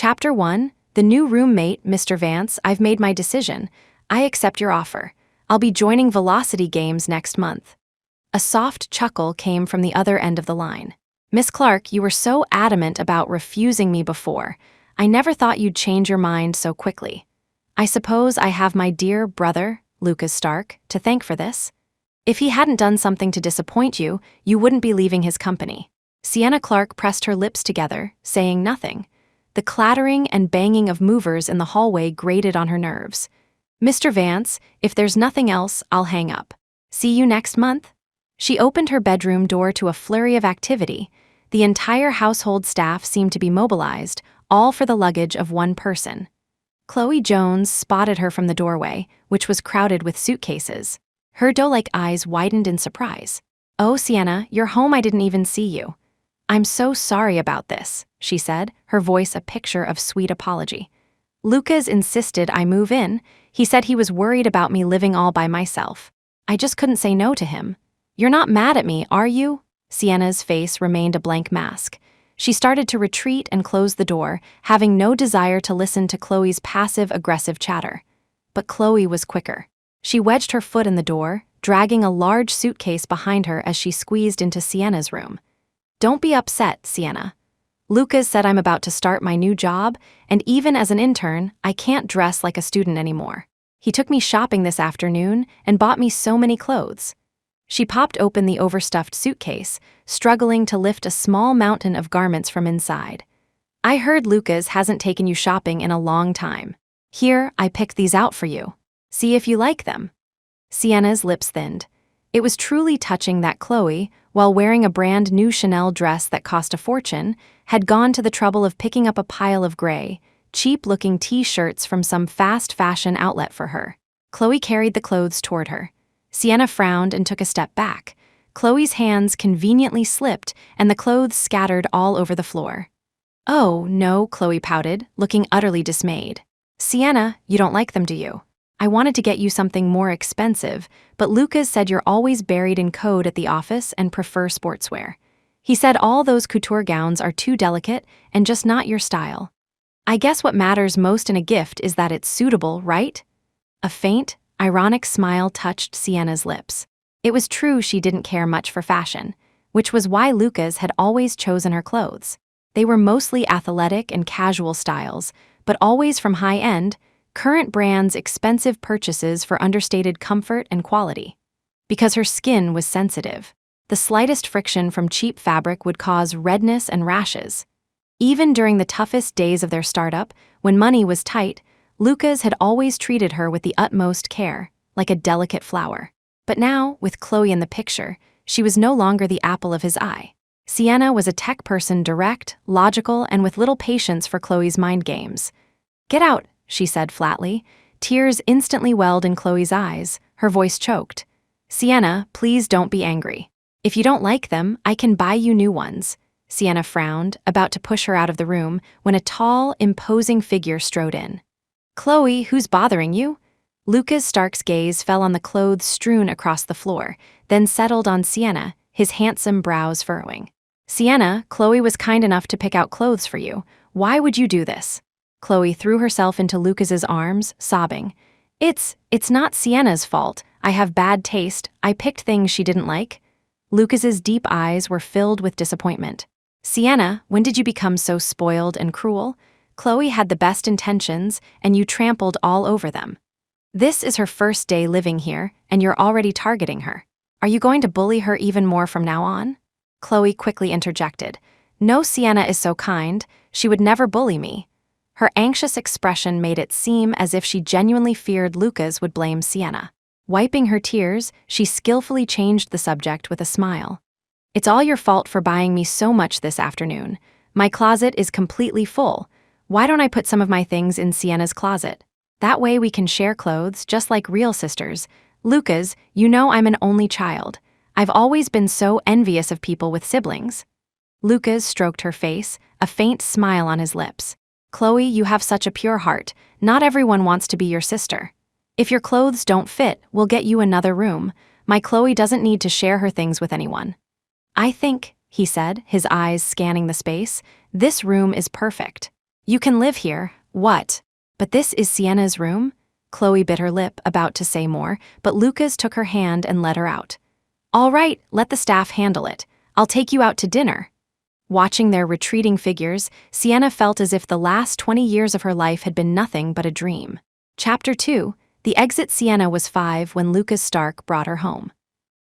Chapter 1, The New Roommate, Mr. Vance, I've made my decision. I accept your offer. I'll be joining Velocity Games next month. A soft chuckle came from the other end of the line. Miss Clark, you were so adamant about refusing me before. I never thought you'd change your mind so quickly. I suppose I have my dear brother, Lucas Stark, to thank for this. If he hadn't done something to disappoint you, you wouldn't be leaving his company. Sienna Clark pressed her lips together, saying nothing. The clattering and banging of movers in the hallway grated on her nerves. Mr. Vance, if there's nothing else, I'll hang up. See you next month? She opened her bedroom door to a flurry of activity. The entire household staff seemed to be mobilized, all for the luggage of one person. Chloe Jones spotted her from the doorway, which was crowded with suitcases. Her doe-like eyes widened in surprise. Oh, Sienna, you're home. I didn't even see you. I'm so sorry about this, she said, her voice a picture of sweet apology. Lucas insisted I move in. He said he was worried about me living all by myself. I just couldn't say no to him. You're not mad at me, are you? Sienna's face remained a blank mask. She started to retreat and close the door, having no desire to listen to Chloe's passive-aggressive chatter. But Chloe was quicker. She wedged her foot in the door, dragging a large suitcase behind her as she squeezed into Sienna's room. Don't be upset, Sienna. Lucas said I'm about to start my new job, and even as an intern, I can't dress like a student anymore. He took me shopping this afternoon and bought me so many clothes. She popped open the overstuffed suitcase, struggling to lift a small mountain of garments from inside. I heard Lucas hasn't taken you shopping in a long time. Here, I picked these out for you. See if you like them. Sienna's lips thinned. It was truly touching that Chloe, while wearing a brand new Chanel dress that cost a fortune, had gone to the trouble of picking up a pile of gray, cheap-looking t-shirts from some fast fashion outlet for her. Chloe carried the clothes toward her. Sienna frowned and took a step back. Chloe's hands conveniently slipped, and the clothes scattered all over the floor. Oh, no, Chloe pouted, looking utterly dismayed. Sienna, you don't like them, do you? I wanted to get you something more expensive, but Lucas said you're always buried in code at the office and prefer sportswear. He said all those couture gowns are too delicate and just not your style. I guess what matters most in a gift is that it's suitable, right? A faint, ironic smile touched Sienna's lips. It was true she didn't care much for fashion, which was why Lucas had always chosen her clothes. They were mostly athletic and casual styles, but always from high-end, current brands' expensive purchases for understated comfort and quality. Because her skin was sensitive, the slightest friction from cheap fabric would cause redness and rashes. Even during the toughest days of their startup, when money was tight, Lucas had always treated her with the utmost care, like a delicate flower. But now, with Chloe in the picture, she was no longer the apple of his eye. Sienna was a tech person, direct, logical, and with little patience for Chloe's mind games. Get out, she said flatly. Tears instantly welled in Chloe's eyes, her voice choked. Sienna, please don't be angry. If you don't like them, I can buy you new ones. Sienna frowned, about to push her out of the room, when a tall, imposing figure strode in. Chloe, who's bothering you? Lucas Stark's gaze fell on the clothes strewn across the floor, then settled on Sienna, his handsome brows furrowing. Sienna, Chloe was kind enough to pick out clothes for you. Why would you do this? Chloe threw herself into Lucas's arms, sobbing. It's not Sienna's fault. I have bad taste. I picked things she didn't like. Lucas's deep eyes were filled with disappointment. Sienna, when did you become so spoiled and cruel? Chloe had the best intentions, and you trampled all over them. This is her first day living here, and you're already targeting her. Are you going to bully her even more from now on? Chloe quickly interjected. No, Sienna is so kind. She would never bully me. Her anxious expression made it seem as if she genuinely feared Lucas would blame Sienna. Wiping her tears, she skillfully changed the subject with a smile. It's all your fault for buying me so much this afternoon. My closet is completely full. Why don't I put some of my things in Sienna's closet? That way we can share clothes just like real sisters. Lucas, you know I'm an only child. I've always been so envious of people with siblings. Lucas stroked her face, a faint smile on his lips. Chloe, you have such a pure heart. Not everyone wants to be your sister. If your clothes don't fit, we'll get you another room. My Chloe doesn't need to share her things with anyone. I think, he said, his eyes scanning the space, this room is perfect. You can live here. What? But this is Sienna's room? Chloe bit her lip, about to say more, but Lucas took her hand and led her out. All right, let the staff handle it. I'll take you out to dinner. Watching their retreating figures, Sienna felt as if the last 20 years of her life had been nothing but a dream. Chapter 2. The exit. Sienna was 5 when Lucas Stark brought her home.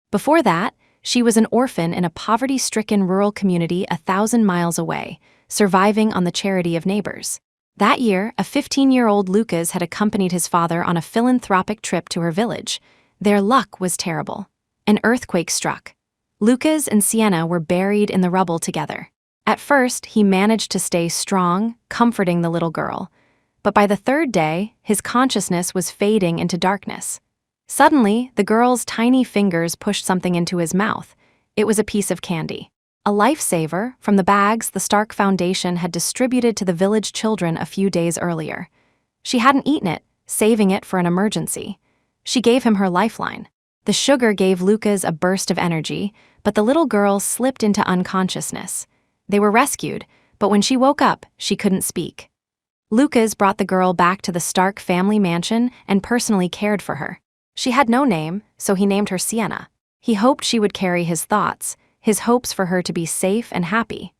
Before that, she was an orphan in a poverty-stricken rural community 1,000 miles away, surviving on the charity of neighbors. That year, a 15-year-old Lucas had accompanied his father on a philanthropic trip to her village. Their luck was terrible. An earthquake struck. Lucas and Sienna were buried in the rubble together. At first, he managed to stay strong, comforting the little girl. But by the third day, his consciousness was fading into darkness. Suddenly, the girl's tiny fingers pushed something into his mouth. It was a piece of candy. A lifesaver from the bags the Stark Foundation had distributed to the village children a few days earlier. She hadn't eaten it, saving it for an emergency. She gave him her lifeline. The sugar gave Lucas a burst of energy, but the little girl slipped into unconsciousness. They were rescued, but when she woke up, she couldn't speak. Lucas brought the girl back to the Stark family mansion and personally cared for her. She had no name, so he named her Sienna. He hoped she would carry his thoughts, his hopes for her to be safe and happy.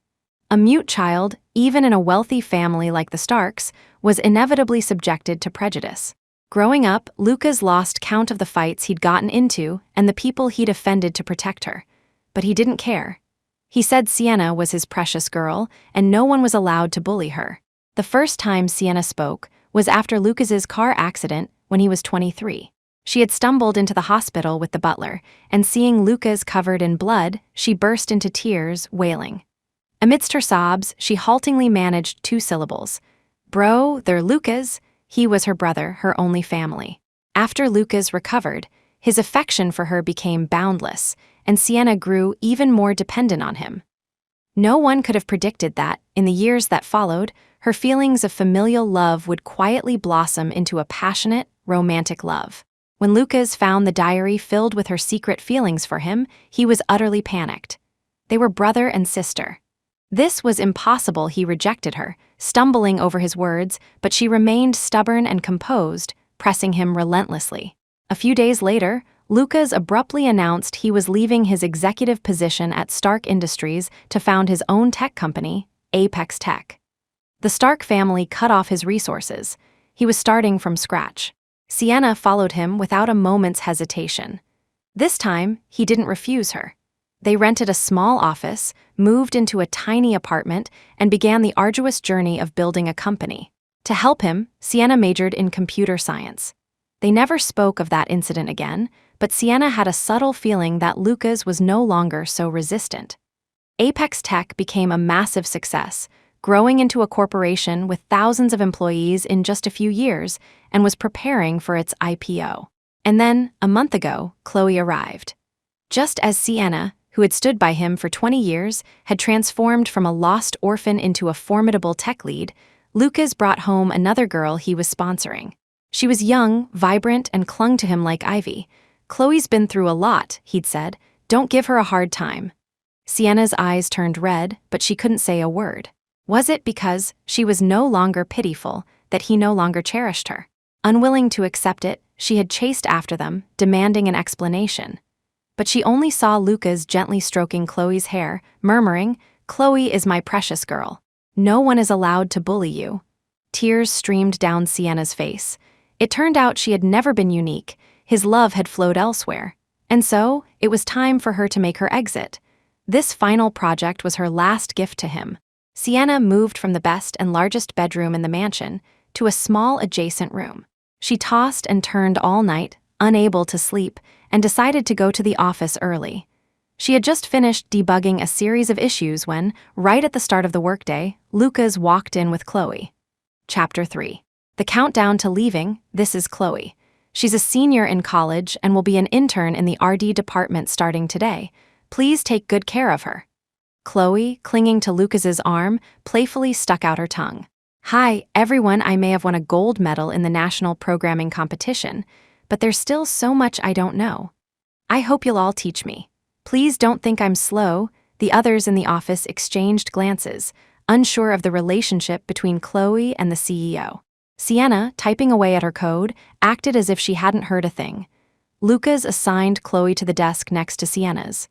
A mute child, even in a wealthy family like the Starks, was inevitably subjected to prejudice. Growing up, Lucas lost count of the fights he'd gotten into and the people he'd offended to protect her. But he didn't care. He said Sienna was his precious girl, and no one was allowed to bully her. The first time Sienna spoke was after Lucas's car accident when he was 23. She had stumbled into the hospital with the butler, and seeing Lucas covered in blood, she burst into tears, wailing. Amidst her sobs, she haltingly managed 2 syllables. Bro, they're Lucas. He was her brother, her only family. After Lucas recovered, his affection for her became boundless, and Sienna grew even more dependent on him. No one could have predicted that, in the years that followed, her feelings of familial love would quietly blossom into a passionate, romantic love. When Lucas found the diary filled with her secret feelings for him, he was utterly panicked. They were brother and sister. This was impossible. He rejected her, stumbling over his words, but she remained stubborn and composed, pressing him relentlessly. A few days later, Lucas abruptly announced he was leaving his executive position at Stark Industries to found his own tech company, Apex Tech. The Stark family cut off his resources. He was starting from scratch. Sienna followed him without a moment's hesitation. This time, he didn't refuse her. They rented a small office, moved into a tiny apartment, and began the arduous journey of building a company. To help him, Sienna majored in computer science. They never spoke of that incident again, but Sienna had a subtle feeling that Lucas was no longer so resistant. Apex Tech became a massive success, growing into a corporation with thousands of employees in just a few years, and was preparing for its IPO. And then, a month ago, Chloe arrived. Just as Sienna, who had stood by him for 20 years, had transformed from a lost orphan into a formidable tech lead, Lucas brought home another girl he was sponsoring. She was young, vibrant, and clung to him like ivy. Chloe's been through a lot, he'd said. Don't give her a hard time. Sienna's eyes turned red, but she couldn't say a word. Was it because she was no longer pitiful that he no longer cherished her? Unwilling to accept it, she had chased after them, demanding an explanation. But she only saw Lucas gently stroking Chloe's hair, murmuring, "Chloe is my precious girl. No one is allowed to bully you." Tears streamed down Sienna's face. It turned out she had never been unique. His love had flowed elsewhere. And so, it was time for her to make her exit. This final project was her last gift to him. Sienna moved from the best and largest bedroom in the mansion to a small adjacent room. She tossed and turned all night, unable to sleep, and decided to go to the office early. She had just finished debugging a series of issues when, right at the start of the workday, Lucas walked in with Chloe. Chapter 3. The countdown to leaving. This is Chloe. She's a senior in college and will be an intern in the RD department starting today. Please take good care of her. Chloe, clinging to Lucas's arm, playfully stuck out her tongue. Hi, everyone. I may have won a gold medal in the national programming competition, but there's still so much I don't know. I hope you'll all teach me. Please don't think I'm slow. The others in the office exchanged glances, unsure of the relationship between Chloe and the CEO. Sienna, typing away at her code, acted as if she hadn't heard a thing. Lucas assigned Chloe to the desk next to Sienna's.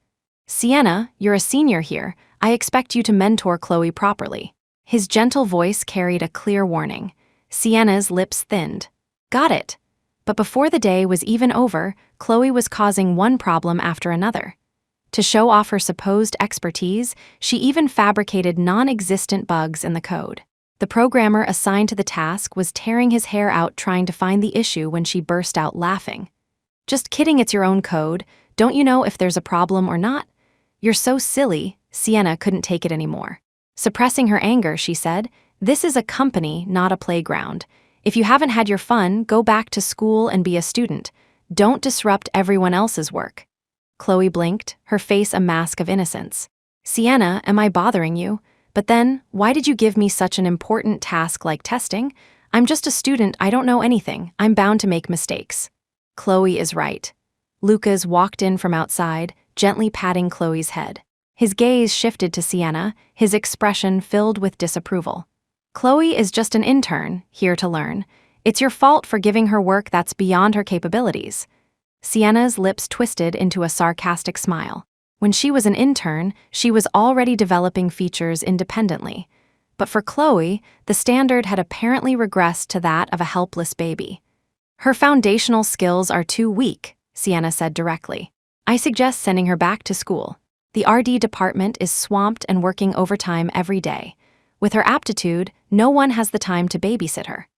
"Sienna, you're a senior here. I expect you to mentor Chloe properly." His gentle voice carried a clear warning. Sienna's lips thinned. "Got it." But before the day was even over, Chloe was causing one problem after another. To show off her supposed expertise, she even fabricated non-existent bugs in the code. The programmer assigned to the task was tearing his hair out trying to find the issue when she burst out laughing. "Just kidding, it's your own code. Don't you know if there's a problem or not?" "You're so silly." Sienna couldn't take it anymore. Suppressing her anger, she said, "This is a company, not a playground. If you haven't had your fun, go back to school and be a student. Don't disrupt everyone else's work." Chloe blinked, her face a mask of innocence. "Sienna, am I bothering you? But then, why did you give me such an important task like testing? I'm just a student, I don't know anything. I'm bound to make mistakes." Chloe is right. Lucas walked in from outside, gently patting Chloe's head. His gaze shifted to Sienna, his expression filled with disapproval. "Chloe is just an intern, here to learn. It's your fault for giving her work that's beyond her capabilities." Sienna's lips twisted into a sarcastic smile. When she was an intern, she was already developing features independently. But for Chloe, the standard had apparently regressed to that of a helpless baby. "Her foundational skills are too weak," Sienna said directly. "I suggest sending her back to school. The RD department is swamped and working overtime every day. With her aptitude, no one has the time to babysit her."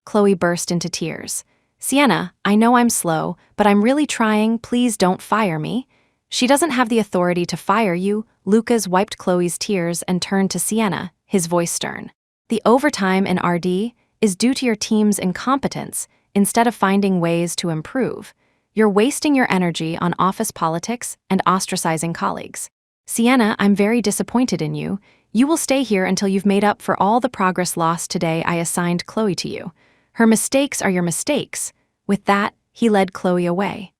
Chloe burst into tears. "Sienna, I know I'm slow, but I'm really trying. Please don't fire me." "She doesn't have the authority to fire you." Lucas wiped Chloe's tears and turned to Sienna, his voice stern. "The overtime in RD is due to your team's incompetence instead of finding ways to improve. You're wasting your energy on office politics and ostracizing colleagues. Sienna, I'm very disappointed in you. You will stay here until you've made up for all the progress lost today. I assigned Chloe to you. Her mistakes are your mistakes." With that, he led Chloe away.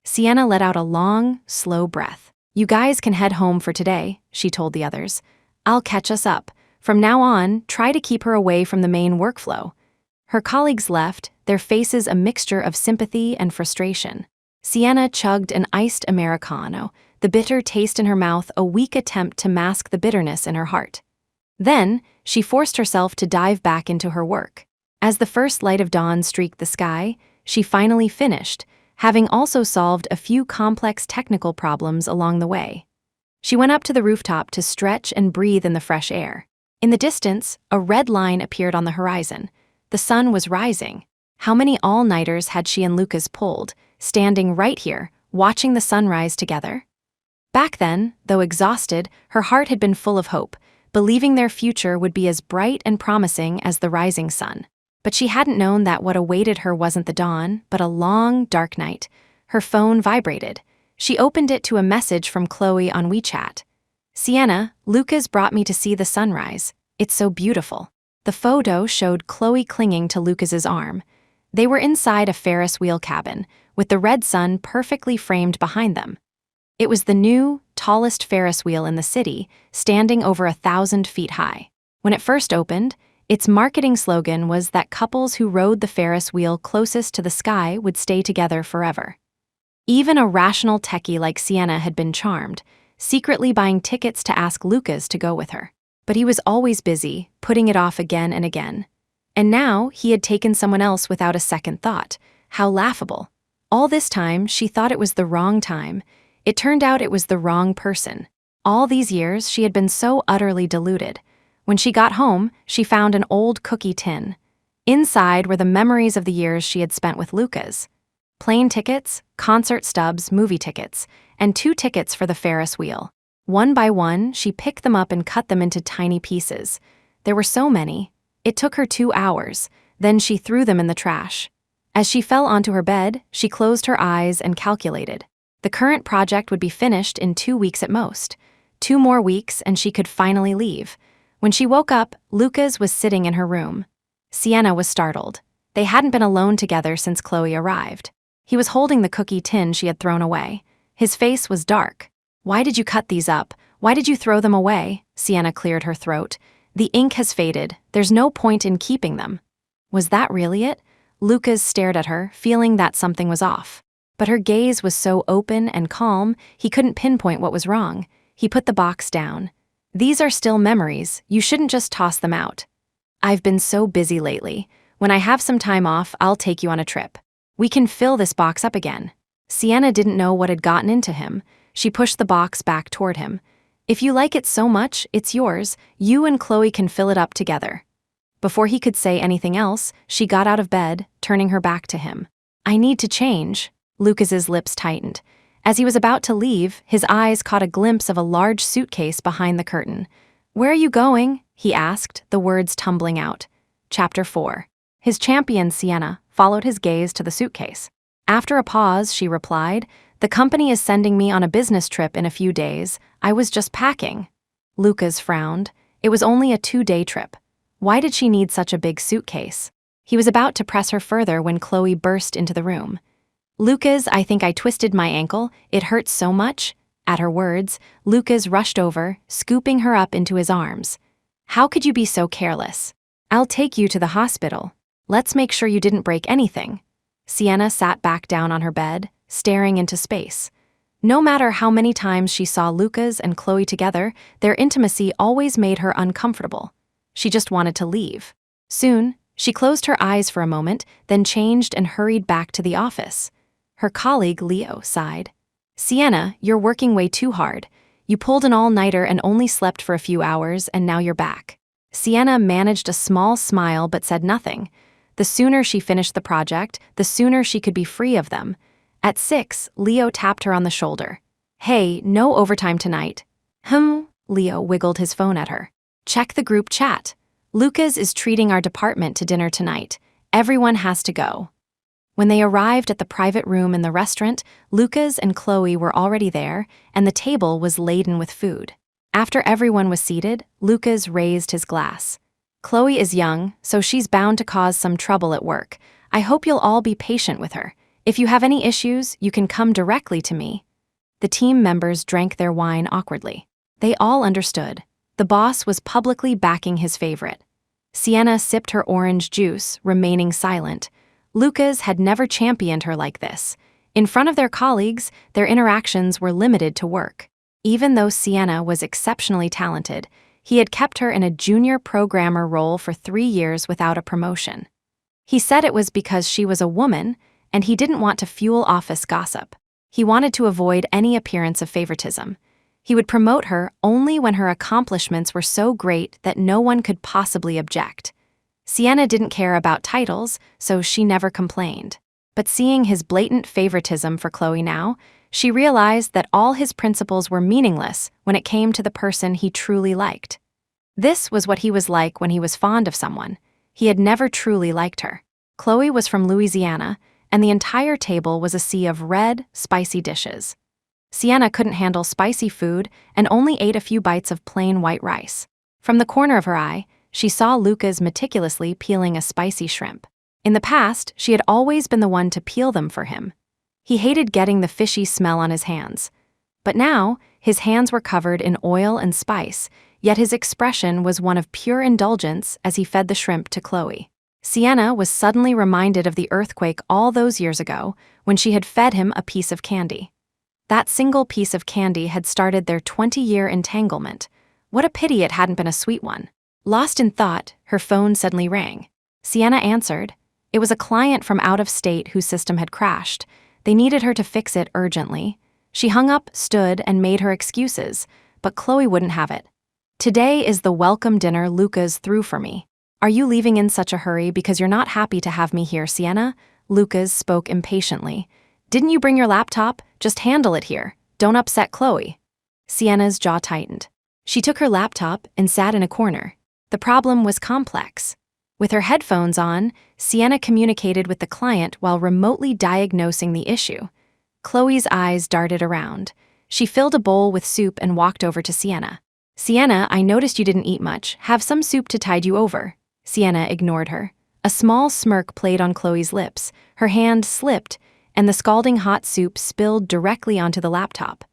Sienna let out a long, slow breath. "You guys can head home for today," she told the others. "I'll catch us up. From now on, try to keep her away from the main workflow." Her colleagues left, their faces a mixture of sympathy and frustration. Sienna chugged an iced Americano, the bitter taste in her mouth a weak attempt to mask the bitterness in her heart. Then, she forced herself to dive back into her work. As the first light of dawn streaked the sky, she finally finished, having also solved a few complex technical problems along the way. She went up to the rooftop to stretch and breathe in the fresh air. In the distance, a red line appeared on the horizon. The sun was rising. How many all-nighters had she and Lucas pulled, standing right here, watching the sunrise together? Back then, though exhausted, her heart had been full of hope, believing their future would be as bright and promising as the rising sun. But she hadn't known that what awaited her wasn't the dawn, but a long, dark night. Her phone vibrated. She opened it to a message from Chloe on WeChat. "Sienna, Lucas brought me to see the sunrise. It's so beautiful." The photo showed Chloe clinging to Lucas's arm. They were inside a Ferris wheel cabin, with the red sun perfectly framed behind them. It was the new, tallest Ferris wheel in the city, standing over 1,000 feet high. When it first opened, its marketing slogan was that couples who rode the Ferris wheel closest to the sky would stay together forever. Even a rational techie like Sienna had been charmed, secretly buying tickets to ask Lucas to go with her. But he was always busy, putting it off again and again. And now he had taken someone else without a second thought. How laughable. All this time, she thought it was the wrong time. It turned out it was the wrong person. All these years, she had been so utterly deluded. When she got home, she found an old cookie tin. Inside were the memories of the years she had spent with Lucas. Plane tickets, concert stubs, movie tickets, and 2 tickets for the Ferris wheel. One by one, she picked them up and cut them into tiny pieces. There were so many. It took her 2 hours. Then she threw them in the trash. As she fell onto her bed, she closed her eyes and calculated. The current project would be finished in 2 weeks at most. 2 more weeks and she could finally leave. When she woke up, Lucas was sitting in her room. Sienna was startled. They hadn't been alone together since Chloe arrived. He was holding the cookie tin she had thrown away. His face was dark. "Why did you cut these up? Why did you throw them away?" Sienna cleared her throat. The ink has faded. There's no point in keeping them. Was that really it? Lucas stared at her, feeling that something was off. But her gaze was so open and calm, he couldn't pinpoint what was wrong. He put the box down. These are still memories. You shouldn't just toss them out. I've been so busy lately. When I have some time off, I'll take you on a trip. We can fill this box up again. Sienna didn't know what had gotten into him. She pushed the box back toward him. If you like it so much, it's yours. You and Chloe can fill it up together. Before he could say anything else, she got out of bed, turning her back to him. I need to change. Lucas's lips tightened. As he was about to leave, his eyes caught a glimpse of a large suitcase behind the curtain. Where are you going? He asked, the words tumbling out. Chapter 4. His champion, Sienna, followed his gaze to the suitcase. After a pause, she replied, The company is sending me on a business trip in a few days. I was just packing. Lucas frowned. It was only a 2-day trip. Why did she need such a big suitcase? He was about to press her further when Chloe burst into the room. Lucas, I think I twisted my ankle. It hurts so much. At her words, Lucas rushed over, scooping her up into his arms. How could you be so careless? I'll take you to the hospital. Let's make sure you didn't break anything. Sienna sat back down on her bed, staring into space. No matter how many times she saw Lucas and Chloe together, their intimacy always made her uncomfortable. She just wanted to leave. Soon, she closed her eyes for a moment, then changed and hurried back to the office. Her colleague, Leo, sighed. Sienna, you're working way too hard. You pulled an all-nighter and only slept for a few hours, and now you're back. Sienna managed a small smile but said nothing. The sooner she finished the project, the sooner she could be free of them. At 6, Leo tapped her on the shoulder. Hey, no overtime tonight. Leo wiggled his phone at her. Check the group chat. Lucas is treating our department to dinner tonight. Everyone has to go. When they arrived at the private room in the restaurant, Lucas and Chloe were already there, and the table was laden with food. After everyone was seated, Lucas raised his glass. Chloe is young, so she's bound to cause some trouble at work. I hope you'll all be patient with her. If you have any issues, you can come directly to me. The team members drank their wine awkwardly. They all understood. The boss was publicly backing his favorite. Sienna sipped her orange juice, remaining silent. Lucas had never championed her like this. In front of their colleagues, their interactions were limited to work. Even though Sienna was exceptionally talented, he had kept her in a junior programmer role for 3 years without a promotion. He said it was because she was a woman, and he didn't want to fuel office gossip. He wanted to avoid any appearance of favoritism. He would promote her only when her accomplishments were so great that no one could possibly object. Sienna didn't care about titles, so she never complained. But seeing his blatant favoritism for Chloe now, she realized that all his principles were meaningless when it came to the person he truly liked. This was what he was like when he was fond of someone. He had never truly liked her. Chloe was from Louisiana, and the entire table was a sea of red, spicy dishes. Sienna couldn't handle spicy food and only ate a few bites of plain white rice. From the corner of her eye, she saw Lucas meticulously peeling a spicy shrimp. In the past, she had always been the one to peel them for him. He hated getting the fishy smell on his hands. But now, his hands were covered in oil and spice, yet his expression was one of pure indulgence as he fed the shrimp to Chloe. Sienna was suddenly reminded of the earthquake all those years ago when she had fed him a piece of candy. That single piece of candy had started their 20-year entanglement. What a pity it hadn't been a sweet one. Lost in thought, her phone suddenly rang. Sienna answered. It was a client from out of state whose system had crashed. They needed her to fix it urgently. She hung up, stood, and made her excuses, but Chloe wouldn't have it. Today is the welcome dinner Lucas threw for me. Are you leaving in such a hurry because you're not happy to have me here, Sienna? Lucas spoke impatiently. Didn't you bring your laptop? Just handle it here. Don't upset Chloe. Sienna's jaw tightened. She took her laptop and sat in a corner. The problem was complex. With her headphones on, Sienna communicated with the client while remotely diagnosing the issue. Chloe's eyes darted around. She filled a bowl with soup and walked over to Sienna. Sienna, I noticed you didn't eat much. Have some soup to tide you over. Sienna ignored her. A small smirk played on Chloe's lips. Her hand slipped, and the scalding hot soup spilled directly onto the laptop.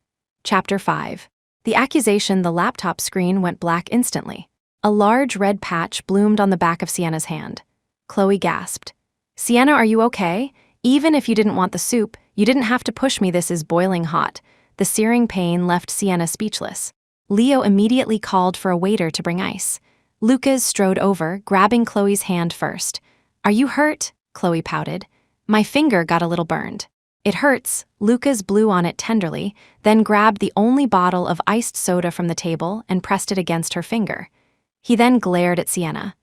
Chapter 5. The accusation. The laptop screen went black instantly. A large red patch bloomed on the back of Sienna's hand. Chloe gasped. Sienna, are you okay? Even if you didn't want the soup, you didn't have to push me. This is boiling hot. The searing pain left Sienna speechless. Leo immediately called for a waiter to bring ice. Lucas strode over, grabbing Chloe's hand first. Are you hurt? Chloe pouted. My finger got a little burned. It hurts. Lucas blew on it tenderly, then grabbed the only bottle of iced soda from the table and pressed it against her finger. He then glared at Sienna.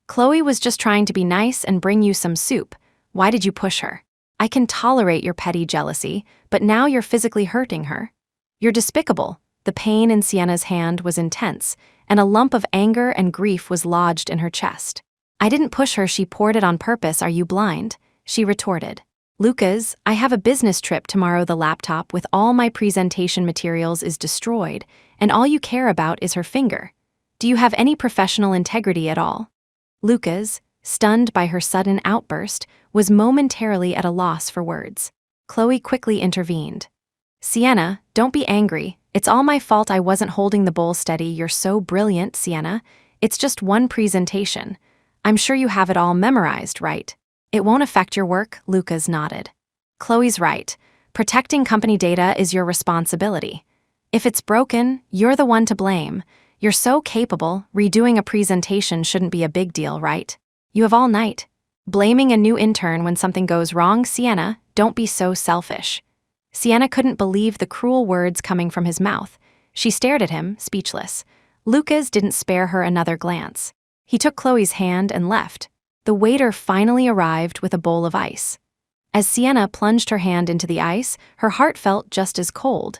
Chloe was just trying to be nice and bring you some soup. Why did you push her? I can tolerate your petty jealousy, but now you're physically hurting her. You're despicable. The pain in Sienna's hand was intense, and a lump of anger and grief was lodged in her chest. I didn't push her, she poured it on purpose. Are you blind? She retorted. Lucas, I have a business trip tomorrow. The laptop with all my presentation materials is destroyed, and all you care about is her finger. Do you have any professional integrity at all? Lucas, stunned by her sudden outburst, was momentarily at a loss for words. Chloe quickly intervened. Sienna, don't be angry. It's all my fault I wasn't holding the bowl steady. You're so brilliant, Sienna. It's just one presentation. I'm sure you have it all memorized, right? It won't affect your work, Lucas nodded. Chloe's right. Protecting company data is your responsibility. If it's broken, you're the one to blame. You're so capable, redoing a presentation shouldn't be a big deal, right? You have all night. Blaming a new intern when something goes wrong, Sienna, don't be so selfish. Sienna couldn't believe the cruel words coming from his mouth. She stared at him, speechless. Lucas didn't spare her another glance. He took Chloe's hand and left. The waiter finally arrived with a bowl of ice. As Sienna plunged her hand into the ice, her heart felt just as cold.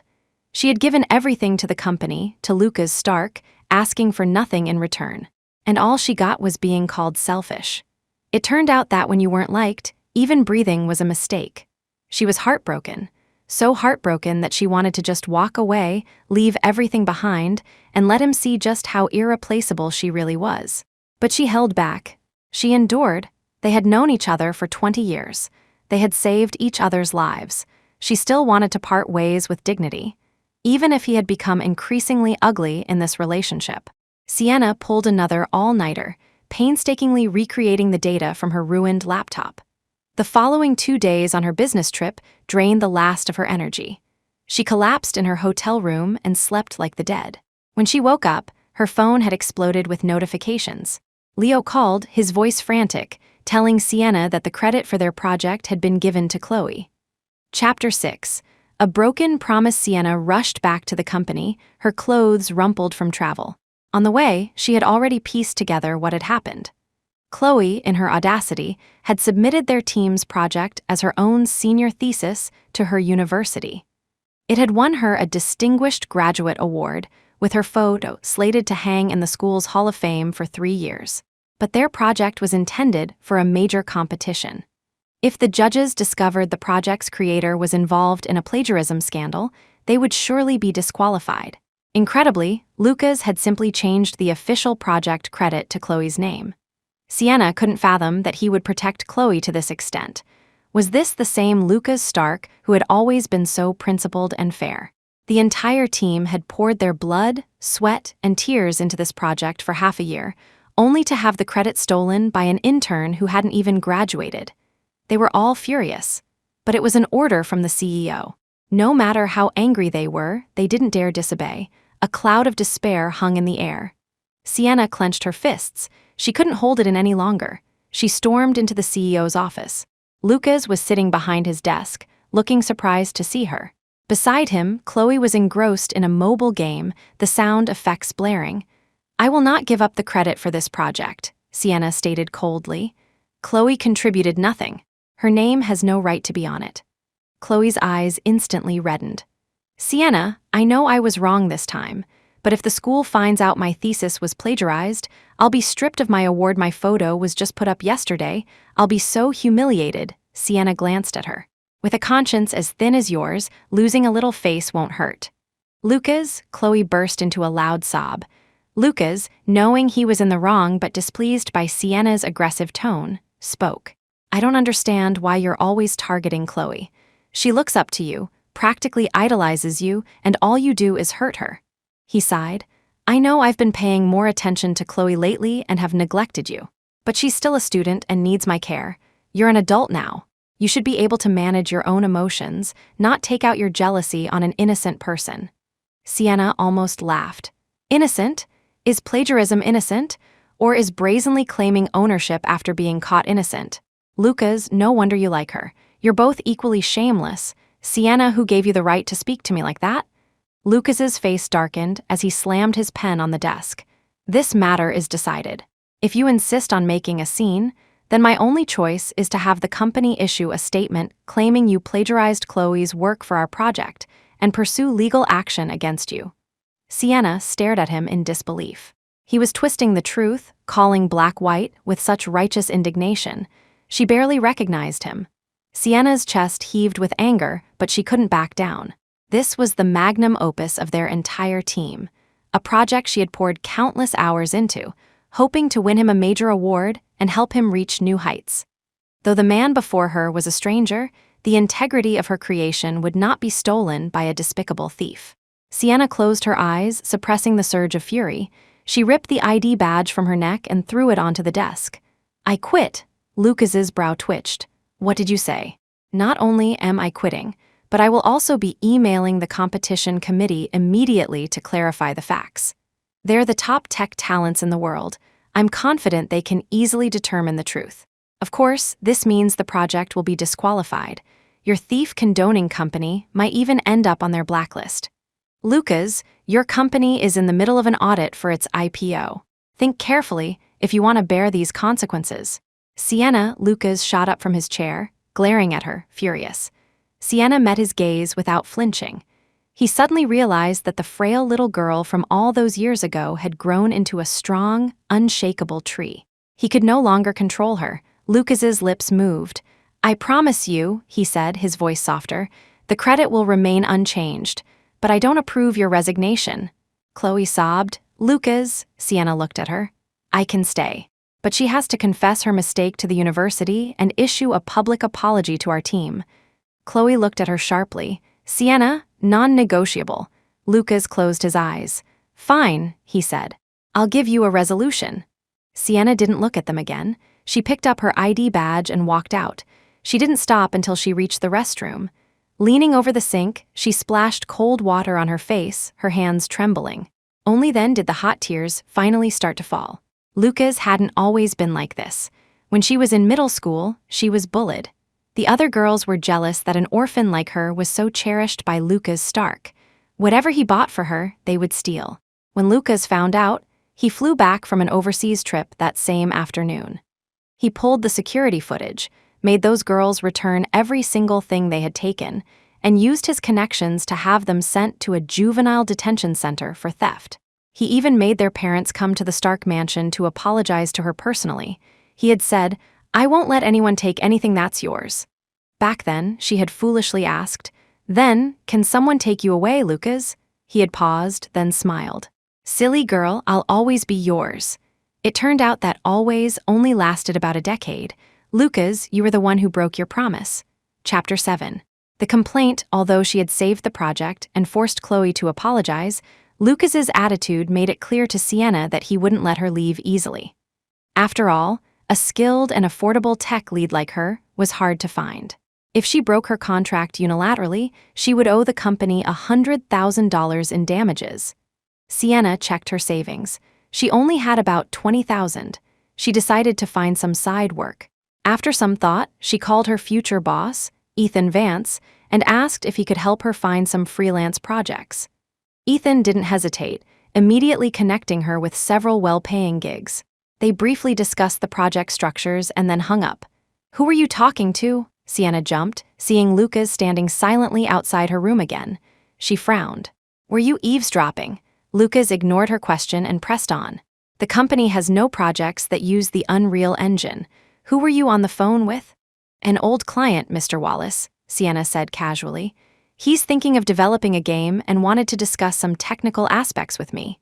She had given everything to the company, to Lucas Stark, asking for nothing in return. And all she got was being called selfish. It turned out that when you weren't liked, even breathing was a mistake. She was heartbroken. So heartbroken that she wanted to just walk away, leave everything behind, and let him see just how irreplaceable she really was. But she held back. She endured. They had known each other for 20 years. They had saved each other's lives. She still wanted to part ways with dignity, even if he had become increasingly ugly in this relationship. Sienna pulled another all-nighter, painstakingly recreating the data from her ruined laptop. The following 2 days on her business trip drained the last of her energy. She collapsed in her hotel room and slept like the dead. When she woke up, her phone had exploded with notifications. Leo called, his voice frantic, telling Sienna that the credit for their project had been given to Chloe. Chapter 6. A broken promise. Sienna rushed back to the company, her clothes rumpled from travel. On the way, she had already pieced together what had happened. Chloe, in her audacity, had submitted their team's project as her own senior thesis to her university. It had won her a Distinguished Graduate Award, with her photo slated to hang in the school's Hall of Fame for 3 years. But their project was intended for a major competition. If the judges discovered the project's creator was involved in a plagiarism scandal, they would surely be disqualified. Incredibly, Lucas had simply changed the official project credit to Chloe's name. Sienna couldn't fathom that he would protect Chloe to this extent. Was this the same Lucas Stark who had always been so principled and fair? The entire team had poured their blood, sweat, and tears into this project for half a year, only to have the credit stolen by an intern who hadn't even graduated. They were all furious. But it was an order from the CEO. No matter how angry they were, they didn't dare disobey. A cloud of despair hung in the air. Sienna clenched her fists. She couldn't hold it in any longer. She stormed into the CEO's office. Lucas was sitting behind his desk, looking surprised to see her. Beside him, Chloe was engrossed in a mobile game, the sound effects blaring. I will not give up the credit for this project, Sienna stated coldly. Chloe contributed nothing. Her name has no right to be on it. Chloe's eyes instantly reddened. Sienna, I know I was wrong this time, but if the school finds out my thesis was plagiarized, I'll be stripped of my award. My photo was just put up yesterday. I'll be so humiliated. Sienna glanced at her. With a conscience as thin as yours, losing a little face won't hurt. Lucas, Chloe burst into a loud sob. Lucas, knowing he was in the wrong but displeased by Sienna's aggressive tone, spoke. I don't understand why you're always targeting Chloe. She looks up to you, practically idolizes you, and all you do is hurt her. He sighed. I know I've been paying more attention to Chloe lately and have neglected you. But she's still a student and needs my care. You're an adult now. You should be able to manage your own emotions, not take out your jealousy on an innocent person." Sienna almost laughed. Innocent? Is plagiarism innocent? Or is brazenly claiming ownership after being caught innocent? Lucas, no wonder you like her. You're both equally shameless. Sienna, who gave you the right to speak to me like that? Lucas's face darkened as he slammed his pen on the desk. This matter is decided. If you insist on making a scene, then my only choice is to have the company issue a statement claiming you plagiarized Chloe's work for our project and pursue legal action against you. Sienna stared at him in disbelief. He was twisting the truth, calling black white with such righteous indignation. She barely recognized him. Sienna's chest heaved with anger, but she couldn't back down. This was the magnum opus of their entire team, a project she had poured countless hours into, hoping to win him a major award and help him reach new heights. Though the man before her was a stranger, the integrity of her creation would not be stolen by a despicable thief. Sienna closed her eyes, suppressing the surge of fury. She ripped the ID badge from her neck and threw it onto the desk. "I quit." Lucas's brow twitched. "What did you say?" "Not only am I quitting, but I will also be emailing the competition committee immediately to clarify the facts. They're the top tech talents in the world. I'm confident they can easily determine the truth. Of course, this means the project will be disqualified. Your thief condoning company might even end up on their blacklist. Lucas, your company is in the middle of an audit for its IPO. Think carefully if you want to bear these consequences." Sienna, Lucas shot up from his chair, glaring at her, furious. Sienna met his gaze without flinching. He suddenly realized that the frail little girl from all those years ago had grown into a strong, unshakable tree. He could no longer control her. Lucas's lips moved. "I promise you," he said, his voice softer, "the credit will remain unchanged, but I don't approve your resignation." Chloe sobbed. "Lucas," Sienna looked at her, "I can stay. But she has to confess her mistake to the university and issue a public apology to our team." Chloe looked at her sharply. "Sienna, non-negotiable." Lucas closed his eyes. "Fine," he said. "I'll give you a resolution." Sienna didn't look at them again. She picked up her ID badge and walked out. She didn't stop until she reached the restroom. Leaning over the sink, she splashed cold water on her face, her hands trembling. Only then did the hot tears finally start to fall. Lucas hadn't always been like this. When she was in middle school, she was bullied. The other girls were jealous that an orphan like her was so cherished by Lucas Stark. Whatever he bought for her, they would steal. When Lucas found out, he flew back from an overseas trip that same afternoon. He pulled the security footage, made those girls return every single thing they had taken, and used his connections to have them sent to a juvenile detention center for theft. He even made their parents come to the Stark mansion to apologize to her personally. He had said, "I won't let anyone take anything that's yours." Back then, she had foolishly asked, "Then, can someone take you away, Lucas?" He had paused, then smiled. "Silly girl, I'll always be yours." It turned out that always only lasted about a decade. Lucas, you were the one who broke your promise. Chapter 7. The complaint, although she had saved the project and forced Chloe to apologize, Lucas's attitude made it clear to Sienna that he wouldn't let her leave easily. After all, a skilled and affordable tech lead like her was hard to find. If she broke her contract unilaterally, she would owe the company $100,000 in damages. Sienna checked her savings. She only had about $20,000. She decided to find some side work. After some thought, she called her future boss, Ethan Vance, and asked if he could help her find some freelance projects. Ethan didn't hesitate, immediately connecting her with several well-paying gigs. They briefly discussed the project structures and then hung up. "Who were you talking to?" Sienna jumped, seeing Lucas standing silently outside her room again. She frowned. "Were you eavesdropping?" Lucas ignored her question and pressed on. "The company has no projects that use the Unreal Engine. Who were you on the phone with?" "An old client, Mr. Wallace," Sienna said casually. "He's thinking of developing a game and wanted to discuss some technical aspects with me."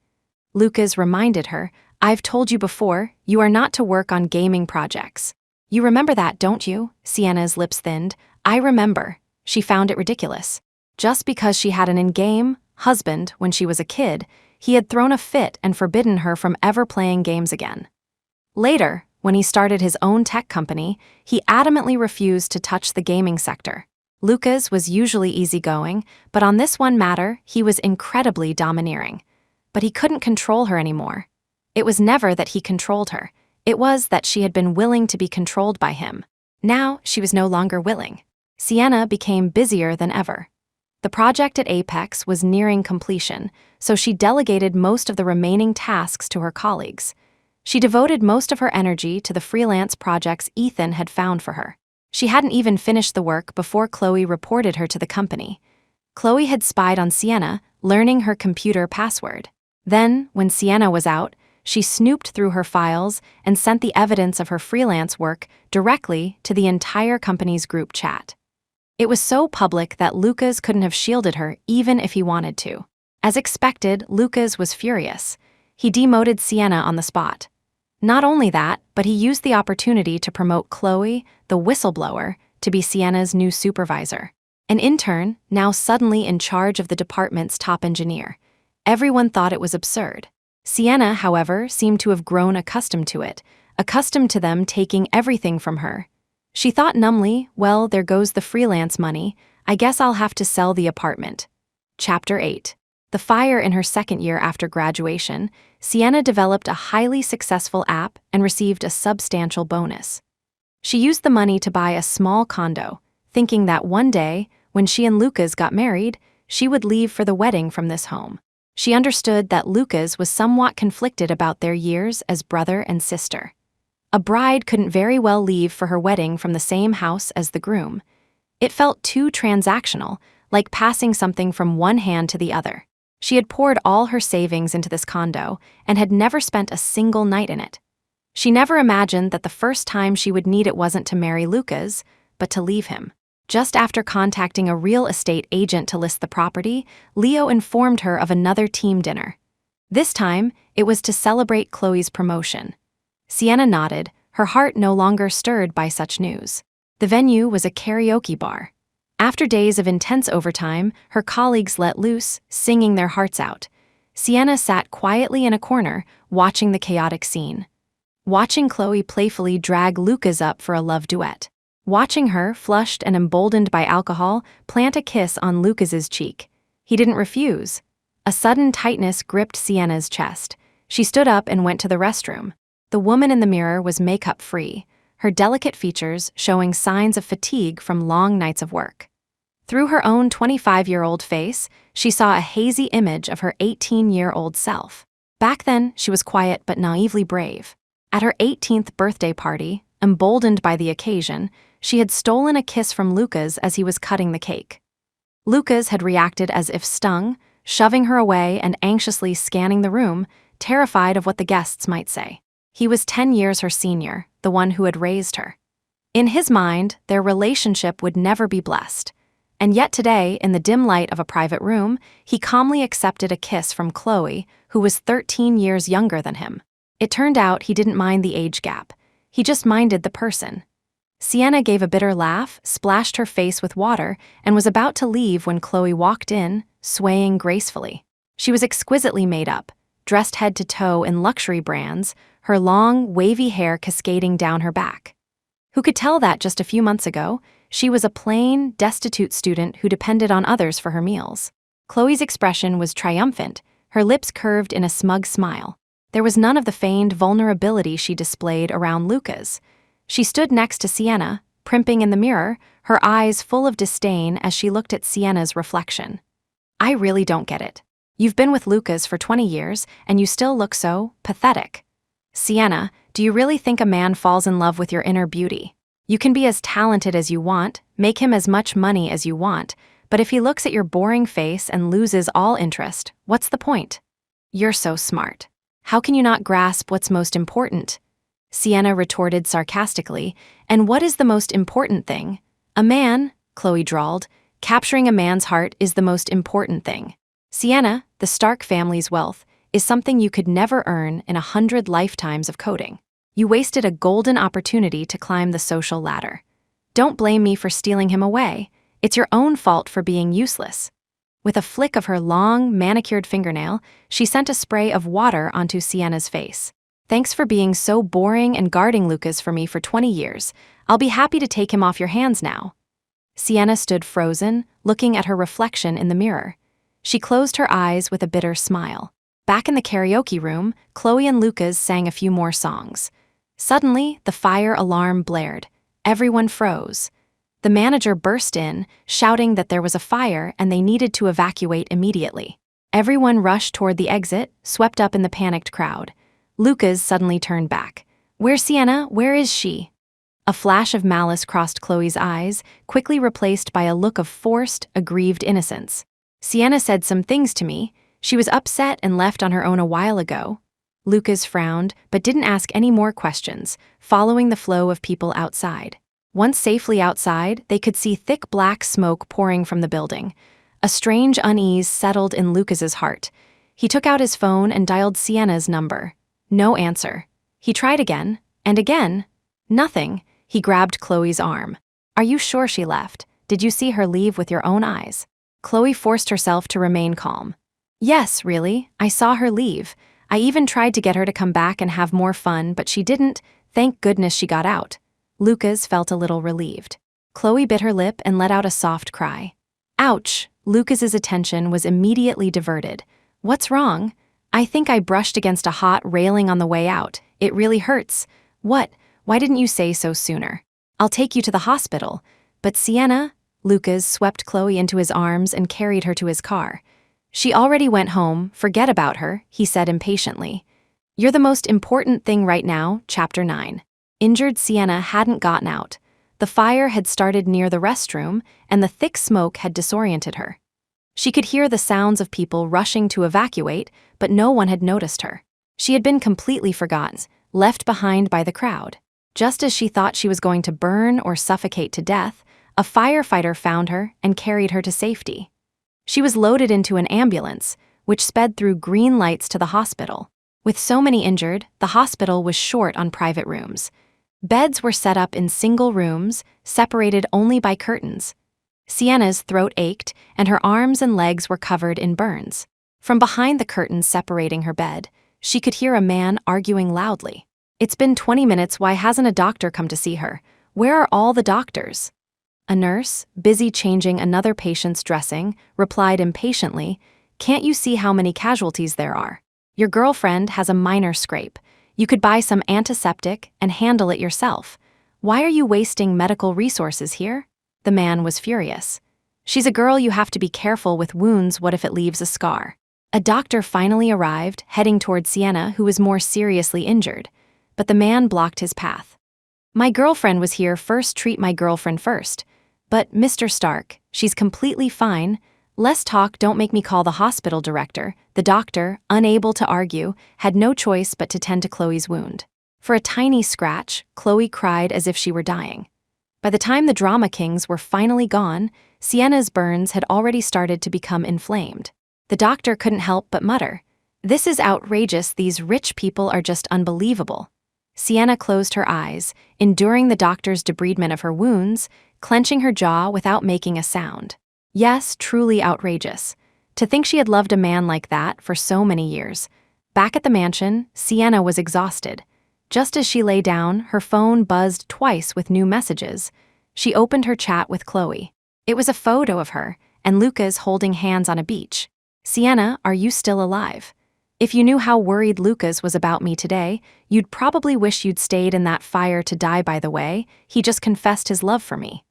Lucas reminded her, "I've told you before, you are not to work on gaming projects." "You remember that, don't you?" Sienna's lips thinned. "I remember." She found it ridiculous. Just because she had an in-game husband when she was a kid, he had thrown a fit and forbidden her from ever playing games again. Later, when he started his own tech company, he adamantly refused to touch the gaming sector. Lucas was usually easygoing, but on this one matter, he was incredibly domineering. But he couldn't control her anymore. It was never that he controlled her. It was that she had been willing to be controlled by him. Now, she was no longer willing. Sienna became busier than ever. The project at Apex was nearing completion, so she delegated most of the remaining tasks to her colleagues. She devoted most of her energy to the freelance projects Ethan had found for her. She hadn't even finished the work before Chloe reported her to the company. Chloe had spied on Sienna, learning her computer password. Then, when Sienna was out, she snooped through her files and sent the evidence of her freelance work directly to the entire company's group chat. It was so public that Lucas couldn't have shielded her even if he wanted to. As expected, Lucas was furious. He demoted Sienna on the spot. Not only that, but he used the opportunity to promote Chloe, the whistleblower, to be Sienna's new supervisor. An intern, now suddenly in charge of the department's top engineer. Everyone thought it was absurd. Sienna, however, seemed to have grown accustomed to it, accustomed to them taking everything from her. She thought numbly, well, there goes the freelance money, I guess I'll have to sell the apartment. Chapter 8. The fire in her second year after graduation, Sienna developed a highly successful app and received a substantial bonus. She used the money to buy a small condo, thinking that one day, when she and Lucas got married, she would leave for the wedding from this home. She understood that Lucas was somewhat conflicted about their years as brother and sister. A bride couldn't very well leave for her wedding from the same house as the groom. It felt too transactional, like passing something from one hand to the other. She had poured all her savings into this condo and had never spent a single night in it. She never imagined that the first time she would need it wasn't to marry Lucas, but to leave him. Just after contacting a real estate agent to list the property, Leo informed her of another team dinner. This time, it was to celebrate Chloe's promotion. Sienna nodded, her heart no longer stirred by such news. The venue was a karaoke bar. After days of intense overtime, her colleagues let loose, singing their hearts out. Sienna sat quietly in a corner, watching the chaotic scene. Watching Chloe playfully drag Lucas up for a love duet. Watching her, flushed and emboldened by alcohol, plant a kiss on Lucas's cheek. He didn't refuse. A sudden tightness gripped Sienna's chest. She stood up and went to the restroom. The woman in the mirror was makeup-free, her delicate features showing signs of fatigue from long nights of work. Through her own 25-year-old face, she saw a hazy image of her 18-year-old self. Back then, she was quiet but naively brave. At her 18th birthday party, emboldened by the occasion, she had stolen a kiss from Lucas as he was cutting the cake. Lucas had reacted as if stung, shoving her away and anxiously scanning the room, terrified of what the guests might say. He was 10 years her senior, the one who had raised her. In his mind, their relationship would never be blessed. And yet today, in the dim light of a private room, he calmly accepted a kiss from Chloe, who was 13 years younger than him. It turned out he didn't mind the age gap. He just minded the person. Sienna gave a bitter laugh, splashed her face with water, and was about to leave when Chloe walked in, swaying gracefully. She was exquisitely made up, dressed head to toe in luxury brands, her long, wavy hair cascading down her back. Who could tell that just a few months ago, she was a plain, destitute student who depended on others for her meals. Chloe's expression was triumphant, her lips curved in a smug smile. There was none of the feigned vulnerability she displayed around Lucas. She stood next to Sienna, primping in the mirror, her eyes full of disdain as she looked at Sienna's reflection. I really don't get it. You've been with Lucas for 20 years, and you still look so pathetic. Sienna, do you really think a man falls in love with your inner beauty? You can be as talented as you want, make him as much money as you want, but if he looks at your boring face and loses all interest, what's the point? You're so smart. How can you not grasp what's most important? Sienna retorted sarcastically, and what is the most important thing? A man, Chloe drawled. Capturing a man's heart is the most important thing. Sienna, the Stark family's wealth, is something you could never earn in 100 lifetimes of coding. You wasted a golden opportunity to climb the social ladder. Don't blame me for stealing him away. It's your own fault for being useless. With a flick of her long, manicured fingernail, she sent a spray of water onto Sienna's face. "Thanks for being so boring and guarding Lucas for me for 20 years. I'll be happy to take him off your hands now." Sienna stood frozen, looking at her reflection in the mirror. She closed her eyes with a bitter smile. Back in the karaoke room, Chloe and Lucas sang a few more songs. Suddenly, the fire alarm blared. Everyone froze. The manager burst in, shouting that there was a fire and they needed to evacuate immediately. Everyone rushed toward the exit, swept up in the panicked crowd. Lucas suddenly turned back. "Where's Sienna? Where is she?" A flash of malice crossed Chloe's eyes, quickly replaced by a look of forced, aggrieved innocence. "Sienna said some things to me. She was upset and left on her own a while ago." Lucas frowned, but didn't ask any more questions, following the flow of people outside. Once safely outside, they could see thick black smoke pouring from the building. A strange unease settled in Lucas's heart. He took out his phone and dialed Sienna's number. No answer. He tried again, and again. Nothing. He grabbed Chloe's arm. "Are you sure she left? Did you see her leave with your own eyes?" Chloe forced herself to remain calm. "Yes, really. I saw her leave. I even tried to get her to come back and have more fun, but she didn't. Thank goodness she got out." Lucas felt a little relieved. Chloe bit her lip and let out a soft cry. Ouch! Lucas's attention was immediately diverted. "What's wrong?" "I think I brushed against a hot railing on the way out. It really hurts." "What? Why didn't you say so sooner?" "I'll take you to the hospital." "But Sienna..." Lucas swept Chloe into his arms and carried her to his car. "She already went home. Forget about her," he said impatiently. "You're the most important thing right now." Chapter 9. Injured Sienna hadn't gotten out. The fire had started near the restroom, and the thick smoke had disoriented her. She could hear the sounds of people rushing to evacuate, but no one had noticed her. She had been completely forgotten, left behind by the crowd. Just as she thought she was going to burn or suffocate to death, a firefighter found her and carried her to safety. She was loaded into an ambulance, which sped through green lights to the hospital. With so many injured, the hospital was short on private rooms. Beds were set up in single rooms, separated only by curtains. Sienna's throat ached, and her arms and legs were covered in burns. From behind the curtains separating her bed, she could hear a man arguing loudly. "It's been 20 minutes, why hasn't a doctor come to see her? Where are all the doctors?" A nurse, busy changing another patient's dressing, replied impatiently, "Can't you see how many casualties there are? Your girlfriend has a minor scrape. You could buy some antiseptic and handle it yourself. Why are you wasting medical resources here?" The man was furious. "She's a girl, you have to be careful with wounds. What if it leaves a scar?" A doctor finally arrived, heading toward Sienna, who was more seriously injured. But the man blocked his path. "My girlfriend was here first. Treat my girlfriend first." "But, Mr. Stark, she's completely fine. Less talk, don't make me call the hospital director." The doctor, unable to argue, had no choice but to tend to Chloe's wound. For a tiny scratch, Chloe cried as if she were dying. By the time the drama kings were finally gone, Sienna's burns had already started to become inflamed. The doctor couldn't help but mutter, "This is outrageous. These rich people are just unbelievable." Sienna closed her eyes, enduring the doctor's debridement of her wounds, clenching her jaw without making a sound. Yes, truly outrageous. To think she had loved a man like that for so many years. Back at the mansion, Sienna was exhausted. Just as she lay down, her phone buzzed twice with new messages. She opened her chat with Chloe. It was a photo of her, and Lucas holding hands on a beach. "Sienna, are you still alive? If you knew how worried Lucas was about me today, you'd probably wish you'd stayed in that fire to die. By the way, he just confessed his love for me.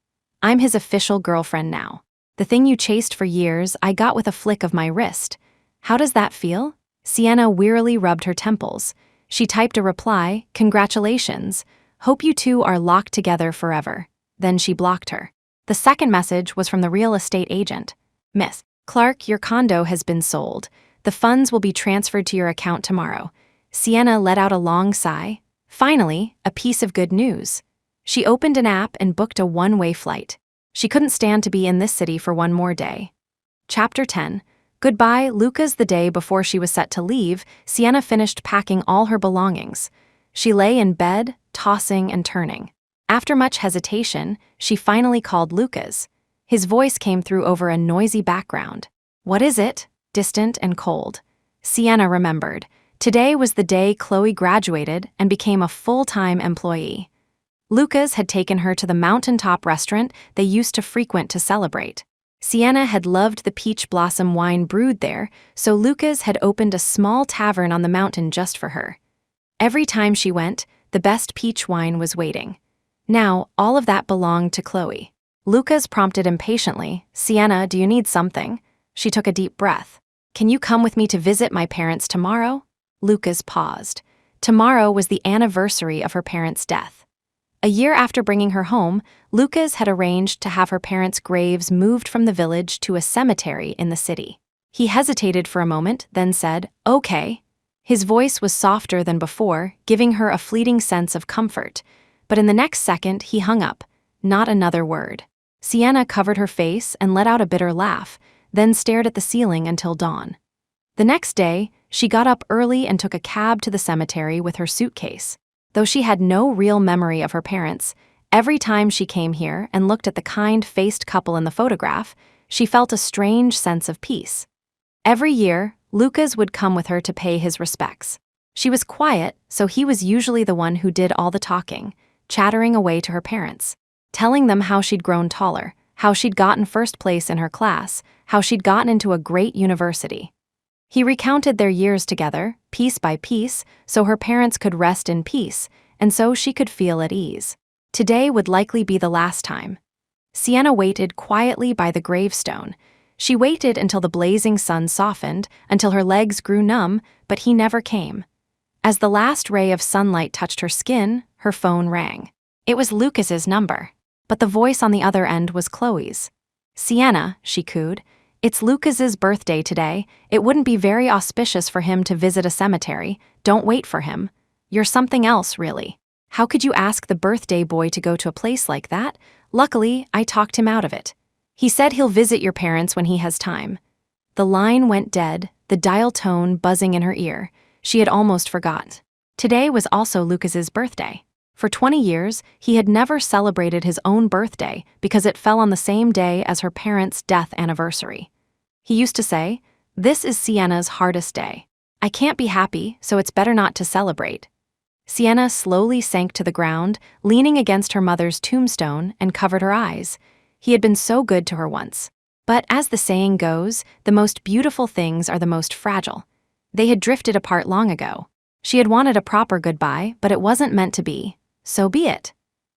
I'm his official girlfriend now. The thing you chased for years, I got with a flick of my wrist. How does that feel?" Sienna wearily rubbed her temples. She typed a reply, "Congratulations. Hope you two are locked together forever." Then she blocked her. The second message was from the real estate agent. "Miss Clark, your condo has been sold. The funds will be transferred to your account tomorrow." Sienna let out a long sigh. Finally, a piece of good news. She opened an app and booked a one-way flight. She couldn't stand to be in this city for one more day. Chapter 10. Goodbye, Lucas. The day before she was set to leave, Sienna finished packing all her belongings. She lay in bed, tossing and turning. After much hesitation, she finally called Lucas. His voice came through over a noisy background. "What is it?" Distant and cold. Sienna remembered. Today was the day Chloe graduated and became a full-time employee. Lucas had taken her to the mountaintop restaurant they used to frequent to celebrate. Sienna had loved the peach blossom wine brewed there, so Lucas had opened a small tavern on the mountain just for her. Every time she went, the best peach wine was waiting. Now, all of that belonged to Chloe. Lucas prompted impatiently, "Sienna, do you need something?" She took a deep breath. "Can you come with me to visit my parents tomorrow?" Lucas paused. Tomorrow was the anniversary of her parents' death. A year after bringing her home, Lucas had arranged to have her parents' graves moved from the village to a cemetery in the city. He hesitated for a moment, then said, "Okay." His voice was softer than before, giving her a fleeting sense of comfort. But in the next second, he hung up. Not another word. Sienna covered her face and let out a bitter laugh, then stared at the ceiling until dawn. The next day, she got up early and took a cab to the cemetery with her suitcase. Though she had no real memory of her parents, every time she came here and looked at the kind-faced couple in the photograph, she felt a strange sense of peace. Every year, Lucas would come with her to pay his respects. She was quiet, so he was usually the one who did all the talking, chattering away to her parents, telling them how she'd grown taller, how she'd gotten first place in her class, how she'd gotten into a great university. He recounted their years together, piece by piece, so her parents could rest in peace, and so she could feel at ease. Today would likely be the last time. Sienna waited quietly by the gravestone. She waited until the blazing sun softened, until her legs grew numb, but he never came. As the last ray of sunlight touched her skin, her phone rang. It was Lucas's number, but the voice on the other end was Chloe's. "Sienna," she cooed, "it's Lucas's birthday today. It wouldn't be very auspicious for him to visit a cemetery. Don't wait for him. You're something else, really. How could you ask the birthday boy to go to a place like that? Luckily, I talked him out of it. He said he'll visit your parents when he has time." The line went dead, the dial tone buzzing in her ear. She had almost forgotten. Today was also Lucas's birthday. For 20 years, he had never celebrated his own birthday because it fell on the same day as her parents' death anniversary. He used to say, "This is Sienna's hardest day. I can't be happy, so it's better not to celebrate." Sienna slowly sank to the ground, leaning against her mother's tombstone, and covered her eyes. He had been so good to her once. But as the saying goes, the most beautiful things are the most fragile. They had drifted apart long ago. She had wanted a proper goodbye, but it wasn't meant to be. So be it.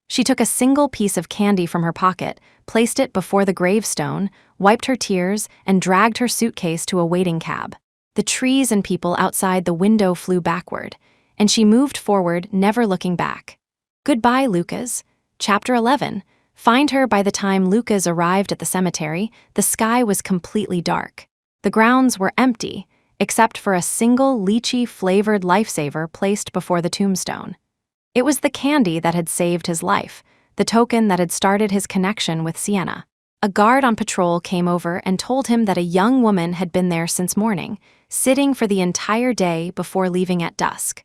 She took a single piece of candy from her pocket, placed it before the gravestone, wiped her tears, and dragged her suitcase to a waiting cab. The trees and people outside the window flew backward, and she moved forward, never looking back. Goodbye, Lucas. Chapter 11. Find her. By the time Lucas arrived at the cemetery, the sky was completely dark. The grounds were empty, except for a single lychee-flavored lifesaver placed before the tombstone. It was the candy that had saved his life, the token that had started his connection with Sienna. A guard on patrol came over and told him that a young woman had been there since morning, sitting for the entire day before leaving at dusk.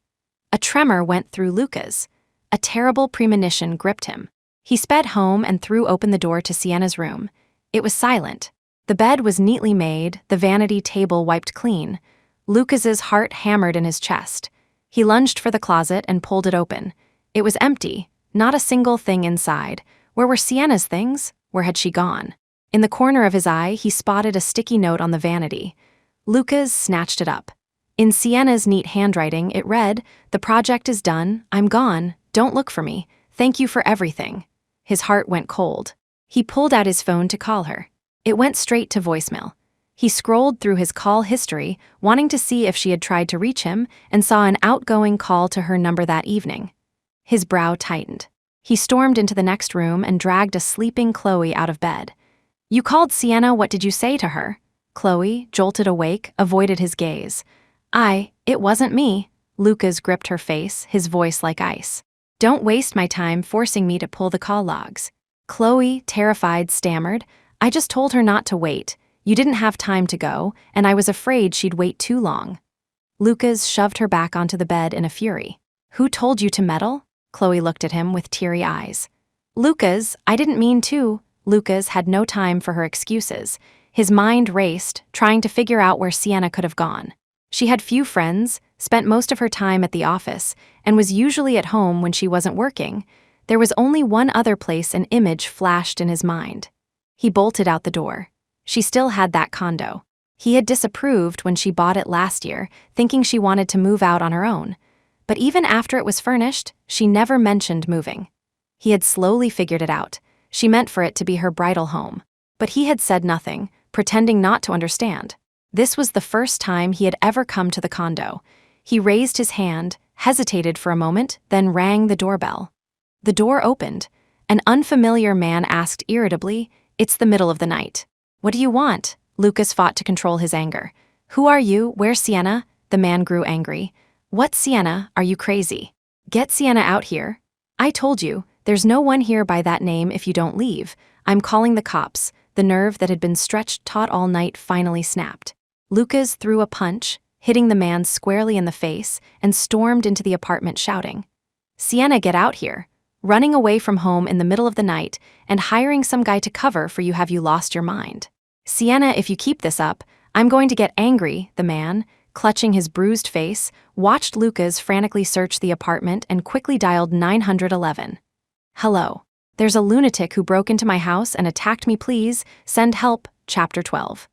A tremor went through Lucas. A terrible premonition gripped him. He sped home and threw open the door to Sienna's room. It was silent. The bed was neatly made, the vanity table wiped clean. Lucas's heart hammered in his chest. He lunged for the closet and pulled it open. It was empty, not a single thing inside. Where were Sienna's things? Where had she gone? In the corner of his eye, he spotted a sticky note on the vanity. Lucas snatched it up. In Sienna's neat handwriting, it read, "The project is done. I'm gone. Don't look for me. Thank you for everything." His heart went cold. He pulled out his phone to call her. It went straight to voicemail. He scrolled through his call history, wanting to see if she had tried to reach him, and saw an outgoing call to her number that evening. His brow tightened. He stormed into the next room and dragged a sleeping Chloe out of bed. "You called Sienna. What did you say to her?" Chloe, jolted awake, avoided his gaze. It wasn't me." Lucas gripped her face, his voice like ice. "Don't waste my time forcing me to pull the call logs." Chloe, terrified, stammered, "I just told her not to wait. You didn't have time to go, and I was afraid she'd wait too long." Lucas shoved her back onto the bed in a fury. "Who told you to meddle?" Chloe looked at him with teary eyes. "Lucas, I didn't mean to." Lucas had no time for her excuses. His mind raced, trying to figure out where Sienna could have gone. She had few friends, spent most of her time at the office, and was usually at home when she wasn't working. There was only one other place an image flashed in his mind. He bolted out the door. She still had that condo. He had disapproved when she bought it last year, thinking she wanted to move out on her own. But even after it was furnished, she never mentioned moving. He had slowly figured it out. She meant for it to be her bridal home. But he had said nothing, pretending not to understand. This was the first time he had ever come to the condo. He raised his hand, hesitated for a moment, then rang the doorbell. The door opened. An unfamiliar man asked irritably, "It's the middle of the night. What do you want?" Lucas fought to control his anger. "Who are you? Where's Sienna?" The man grew angry. "What Sienna? Are you crazy? Get Sienna out here. I told you, there's no one here by that name if you don't leave. I'm calling the cops." The nerve that had been stretched taut all night finally snapped. Lucas threw a punch, hitting the man squarely in the face, and stormed into the apartment shouting, "Sienna, get out here. Running away from home in the middle of the night and hiring some guy to cover for you. Have you lost your mind? Sienna, if you keep this up, I'm going to get angry." The man, clutching his bruised face, watched Lucas frantically search the apartment and quickly dialed 911. "Hello. There's a lunatic who broke into my house and attacked me. Please send help." Chapter 12.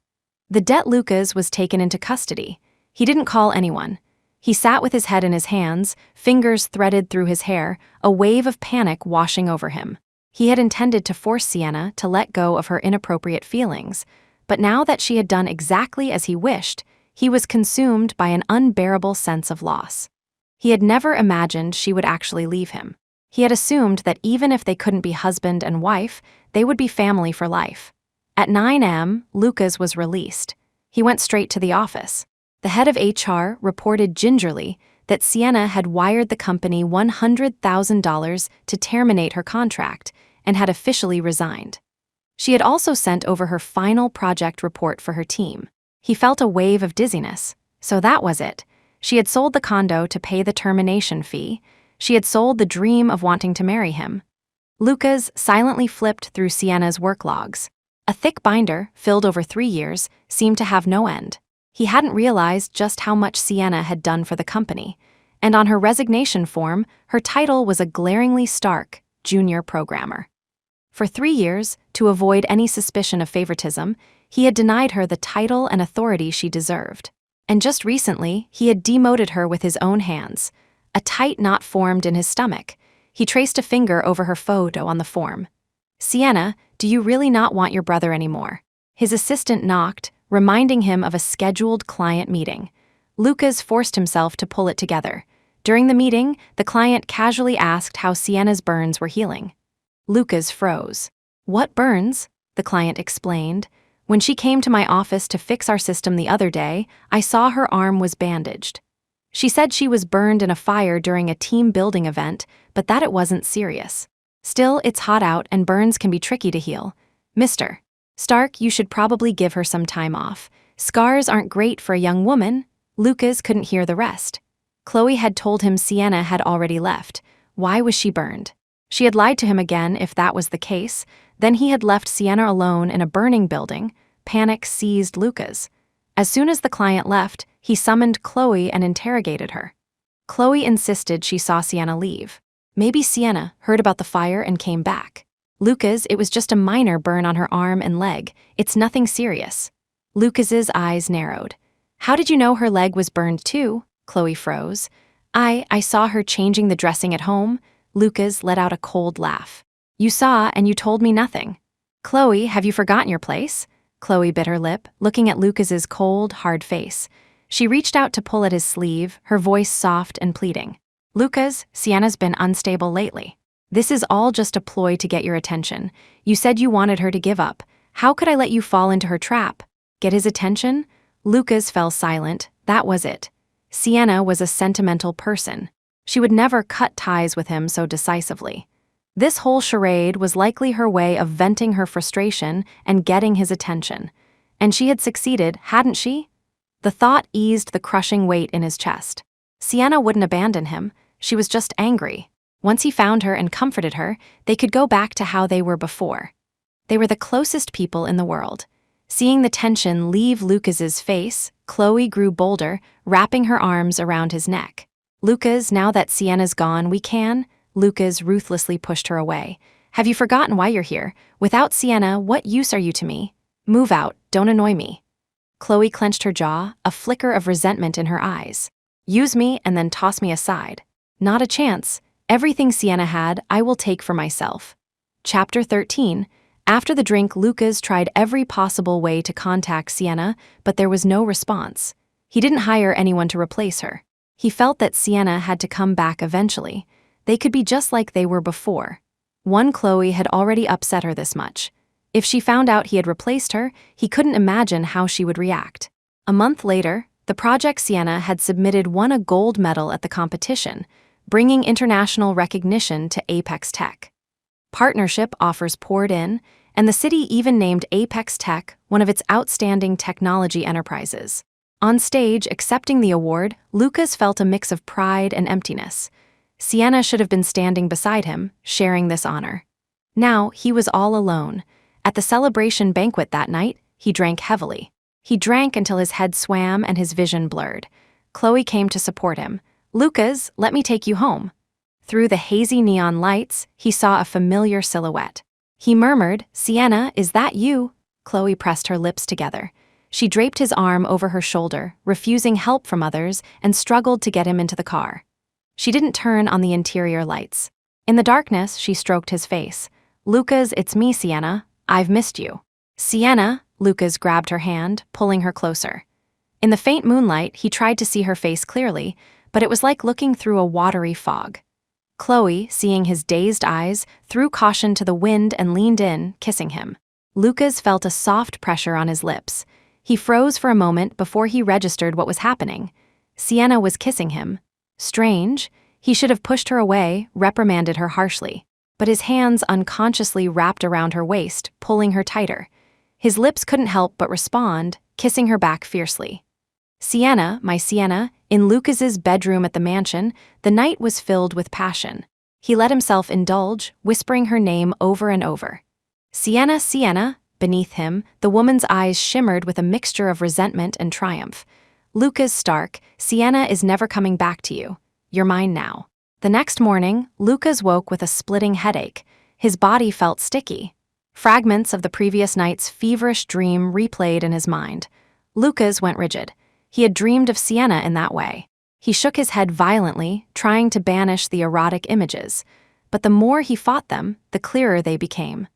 The debt Lucas was taken into custody. He didn't call anyone. He sat with his head in his hands, fingers threaded through his hair, a wave of panic washing over him. He had intended to force Sienna to let go of her inappropriate feelings, but now that she had done exactly as he wished, he was consumed by an unbearable sense of loss. He had never imagined she would actually leave him. He had assumed that even if they couldn't be husband and wife, they would be family for life. At 9 a.m., Lucas was released. He went straight to the office. The head of HR reported gingerly that Sienna had wired the company $100,000 to terminate her contract and had officially resigned. She had also sent over her final project report for her team. He felt a wave of dizziness. So that was it. She had sold the condo to pay the termination fee. She had sold the dream of wanting to marry him. Lucas silently flipped through Sienna's work logs. A thick binder, filled over 3 years, seemed to have no end. He hadn't realized just how much Sienna had done for the company, and on her resignation form, her title was a glaringly stark junior programmer. For 3 years, to avoid any suspicion of favoritism, he had denied her the title and authority she deserved. And just recently, he had demoted her with his own hands. A tight knot formed in his stomach. He traced a finger over her photo on the form. "Sienna, do you really not want your brother anymore?" His assistant knocked, reminding him of a scheduled client meeting. Lucas forced himself to pull it together. During the meeting, the client casually asked how Sienna's burns were healing. Lucas froze. "What burns?" the client explained. "When she came to my office to fix our system the other day, I saw her arm was bandaged. She said she was burned in a fire during a team building event, but that it wasn't serious. Still, it's hot out and burns can be tricky to heal. Mr. Stark, you should probably give her some time off. Scars aren't great for a young woman." Lucas couldn't hear the rest. Chloe had told him Sienna had already left. Why was she burned? She had lied to him again if that was the case. Then he had left Sienna alone in a burning building. Panic seized Lucas. As soon as the client left, he summoned Chloe and interrogated her. Chloe insisted she saw Sienna leave. Maybe Sienna heard about the fire and came back. Lucas, it was just a minor burn on her arm and leg. It's nothing serious. Lucas's eyes narrowed. How did you know her leg was burned too? Chloe froze. I saw her changing the dressing at home. Lucas let out a cold laugh. You saw and you told me nothing. Chloe, have you forgotten your place? Chloe bit her lip, looking at Lucas's cold, hard face. She reached out to pull at his sleeve, her voice soft and pleading. Lucas, Sienna's been unstable lately. This is all just a ploy to get your attention. You said you wanted her to give up. How could I let you fall into her trap? Get his attention? Lucas fell silent. That was it. Sienna was a sentimental person. She would never cut ties with him so decisively. This whole charade was likely her way of venting her frustration and getting his attention. And she had succeeded, hadn't she? The thought eased the crushing weight in his chest. Sienna wouldn't abandon him. She was just angry. Once he found her and comforted her, they could go back to how they were before. They were the closest people in the world. Seeing the tension leave Lucas's face, Chloe grew bolder, wrapping her arms around his neck. "Lucas, now that Sienna's gone, we can?" Lucas ruthlessly pushed her away. "Have you forgotten why you're here? Without Sienna, what use are you to me? Move out, don't annoy me." Chloe clenched her jaw, a flicker of resentment in her eyes. "Use me and then toss me aside. Not a chance. Everything Sienna had, I will take for myself." Chapter 13. After the drink, Lucas tried every possible way to contact Sienna, but there was no response. He didn't hire anyone to replace her. He felt that Sienna had to come back eventually. They could be just like they were before. One Chloe had already upset her this much. If she found out he had replaced her, he couldn't imagine how she would react. A month later, the project Sienna had submitted won a gold medal at the competition, bringing international recognition to Apex Tech. Partnership offers poured in, and the city even named Apex Tech one of its outstanding technology enterprises. On stage, accepting the award, Lucas felt a mix of pride and emptiness. Sienna should have been standing beside him, sharing this honor. Now, he was all alone. At the celebration banquet that night, he drank heavily. He drank until his head swam and his vision blurred. Chloe came to support him. "Lucas, let me take you home." Through the hazy neon lights, he saw a familiar silhouette. He murmured, "Sienna, is that you?" Chloe pressed her lips together. She draped his arm over her shoulder, refusing help from others, and struggled to get him into the car. She didn't turn on the interior lights. In the darkness, she stroked his face. "Lucas, it's me, Sienna. I've missed you." "Sienna," Lucas grabbed her hand, pulling her closer. In the faint moonlight, he tried to see her face clearly, but it was like looking through a watery fog. Chloe, seeing his dazed eyes, threw caution to the wind and leaned in, kissing him. Lucas felt a soft pressure on his lips. He froze for a moment before he registered what was happening. Sienna was kissing him. Strange. He should have pushed her away, reprimanded her harshly. But his hands unconsciously wrapped around her waist, pulling her tighter. His lips couldn't help but respond, kissing her back fiercely. "Sienna, my Sienna," in Lucas's bedroom at the mansion, the night was filled with passion. He let himself indulge, whispering her name over and over. "Sienna, Sienna," beneath him, the woman's eyes shimmered with a mixture of resentment and triumph. "Lucas Stark, Sienna is never coming back to you. You're mine now." The next morning, Lucas woke with a splitting headache. His body felt sticky. Fragments of the previous night's feverish dream replayed in his mind. Lucas went rigid. He had dreamed of Sienna in that way. He shook his head violently, trying to banish the erotic images. But the more he fought them, the clearer they became.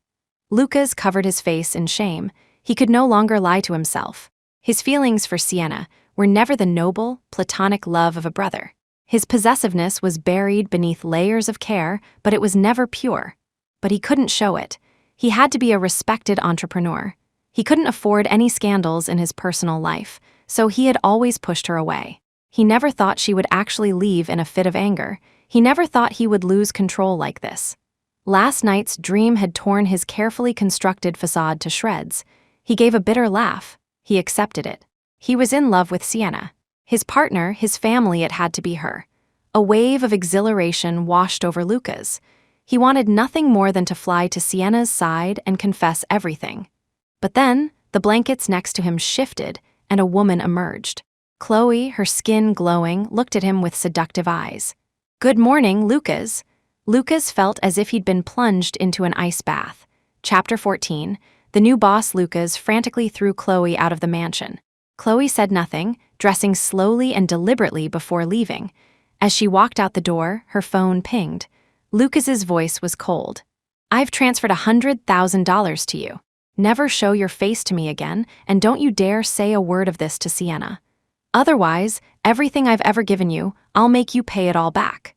Lucas covered his face in shame. He could no longer lie to himself. His feelings for Sienna were never the noble, platonic love of a brother. His possessiveness was buried beneath layers of care, but it was never pure. But he couldn't show it. He had to be a respected entrepreneur. He couldn't afford any scandals in his personal life, so he had always pushed her away. He never thought she would actually leave in a fit of anger. He never thought he would lose control like this. Last night's dream had torn his carefully constructed facade to shreds. He gave a bitter laugh. He accepted it. He was in love with Sienna. His partner, his family, it had to be her. A wave of exhilaration washed over Lucas. He wanted nothing more than to fly to Sienna's side and confess everything. But then, the blankets next to him shifted, and a woman emerged. Chloe, her skin glowing, looked at him with seductive eyes. "Good morning, Lucas." Lucas felt as if he'd been plunged into an ice bath. Chapter 14. The new boss, Lucas, frantically threw Chloe out of the mansion. Chloe said nothing, dressing slowly and deliberately before leaving. As she walked out the door, her phone pinged. Lucas's voice was cold. "I've transferred $100,000 to you. Never show your face to me again, and don't you dare say a word of this to Sienna. Otherwise, everything I've ever given you, I'll make you pay it all back."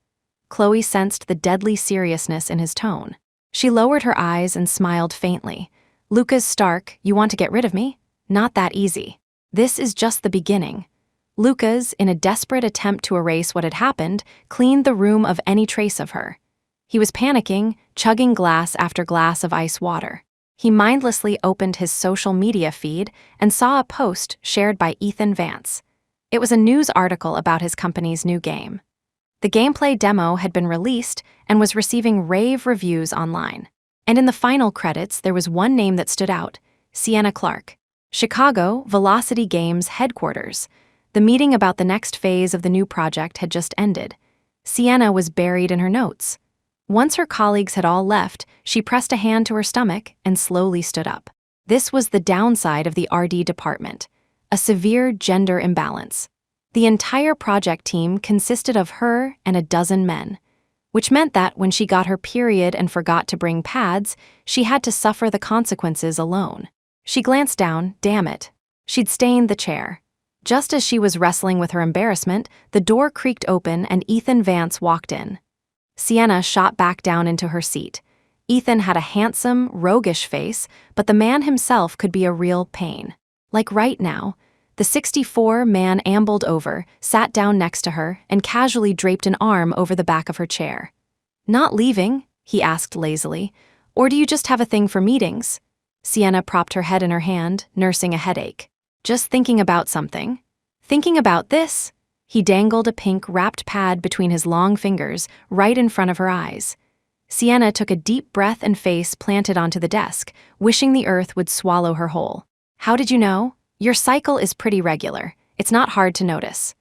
Chloe sensed the deadly seriousness in his tone. She lowered her eyes and smiled faintly. "Lucas Stark, you want to get rid of me? Not that easy. This is just the beginning." Lucas, in a desperate attempt to erase what had happened, cleaned the room of any trace of her. He was panicking, chugging glass after glass of ice water. He mindlessly opened his social media feed and saw a post shared by Ethan Vance. It was a news article about his company's new game. The gameplay demo had been released and was receiving rave reviews online. And in the final credits, there was one name that stood out: Sienna Clark. Chicago, Velocity Games headquarters. The meeting about the next phase of the new project had just ended. Sienna was buried in her notes. Once her colleagues had all left, she pressed a hand to her stomach and slowly stood up. This was the downside of the RD department, a severe gender imbalance. The entire project team consisted of her and a dozen men, which meant that when she got her period and forgot to bring pads, she had to suffer the consequences alone. She glanced down, damn it. She'd stained the chair. Just as she was wrestling with her embarrassment, the door creaked open and Ethan Vance walked in. Sienna shot back down into her seat. Ethan had a handsome, roguish face, but the man himself could be a real pain. Like right now, the 64-man ambled over, sat down next to her, and casually draped an arm over the back of her chair. "Not leaving?" he asked lazily. "Or do you just have a thing for meetings?" Sienna propped her head in her hand, nursing a headache. "Just thinking about something." "Thinking about this?" He dangled a pink wrapped pad between his long fingers, right in front of her eyes. Sienna took a deep breath and face planted onto the desk, wishing the earth would swallow her whole. "How did you know? Your cycle is pretty regular. It's not hard to notice."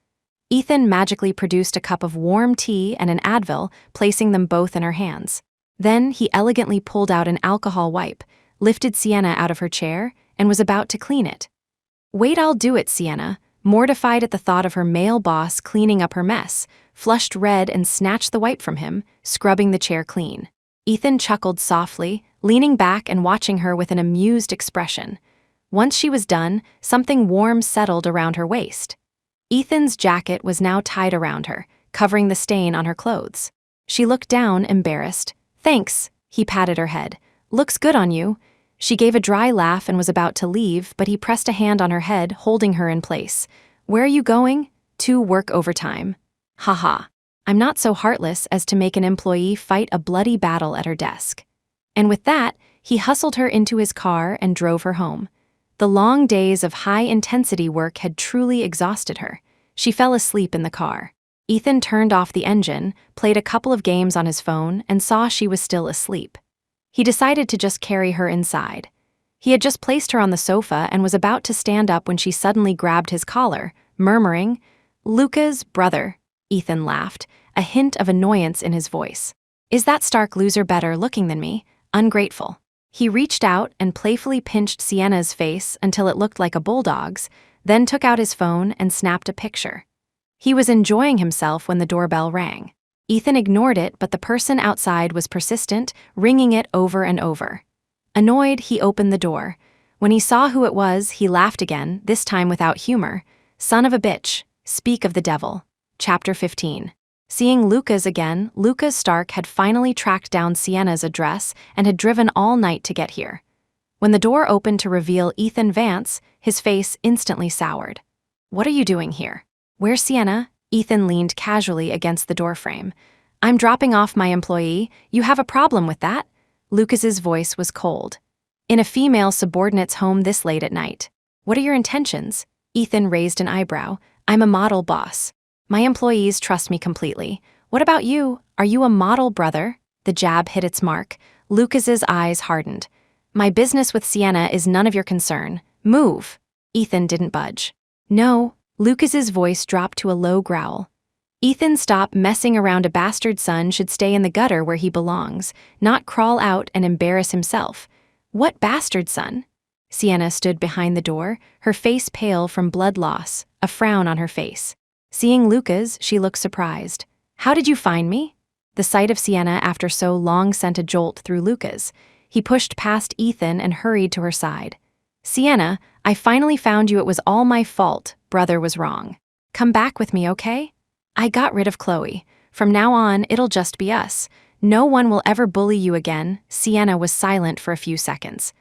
Ethan magically produced a cup of warm tea and an Advil, placing them both in her hands. Then he elegantly pulled out an alcohol wipe, lifted Sienna out of her chair, and was about to clean it. "Wait, I'll do it," Sienna, mortified at the thought of her male boss cleaning up her mess, flushed red and snatched the wipe from him, scrubbing the chair clean. Ethan chuckled softly, leaning back and watching her with an amused expression. Once she was done, something warm settled around her waist. Ethan's jacket was now tied around her, covering the stain on her clothes. She looked down, embarrassed. "Thanks," he patted her head. "Looks good on you." She gave a dry laugh and was about to leave, but he pressed a hand on her head, holding her in place. "Where are you going?" "To work overtime." "Haha. I'm not so heartless as to make an employee fight a bloody battle at her desk." And with that, he hustled her into his car and drove her home. The long days of high-intensity work had truly exhausted her. She fell asleep in the car. Ethan turned off the engine, played a couple of games on his phone, and saw she was still asleep. He decided to just carry her inside. He had just placed her on the sofa and was about to stand up when she suddenly grabbed his collar, murmuring, "Lucas, brother." Ethan laughed, a hint of annoyance in his voice. "Is that stark loser better looking than me? Ungrateful." He reached out and playfully pinched Sienna's face until it looked like a bulldog's, then took out his phone and snapped a picture. He was enjoying himself when the doorbell rang. Ethan ignored it, but the person outside was persistent, ringing it over and over. Annoyed, he opened the door. When he saw who it was, he laughed again, this time without humor. "Son of a bitch, speak of the devil." Chapter 15. Seeing Lucas again, Lucas Stark had finally tracked down Sienna's address and had driven all night to get here. When the door opened to reveal Ethan Vance, his face instantly soured. "What are you doing here?" "Where's Sienna?" Ethan leaned casually against the doorframe. "I'm dropping off my employee. You have a problem with that?" Lucas's voice was cold. "In a female subordinate's home this late at night. What are your intentions?" Ethan raised an eyebrow. "I'm a model boss. My employees trust me completely. What about you? Are you a model brother?" The jab hit its mark. Lucas's eyes hardened. "My business with Sienna is none of your concern. Move." Ethan didn't budge. "No." Lucas's voice dropped to a low growl. "Ethan, stop messing around. A bastard son should stay in the gutter where he belongs, not crawl out and embarrass himself." "What bastard son?" Sienna stood behind the door, her face pale from blood loss, a frown on her face. Seeing Lucas, she looked surprised. "How did you find me?" The sight of Sienna after so long sent a jolt through Lucas. He pushed past Ethan and hurried to her side. "Sienna, I finally found you. It was all my fault. Brother was wrong. Come back with me, okay? I got rid of Chloe. From now on, it'll just be us. No one will ever bully you again." Sienna was silent for a few seconds.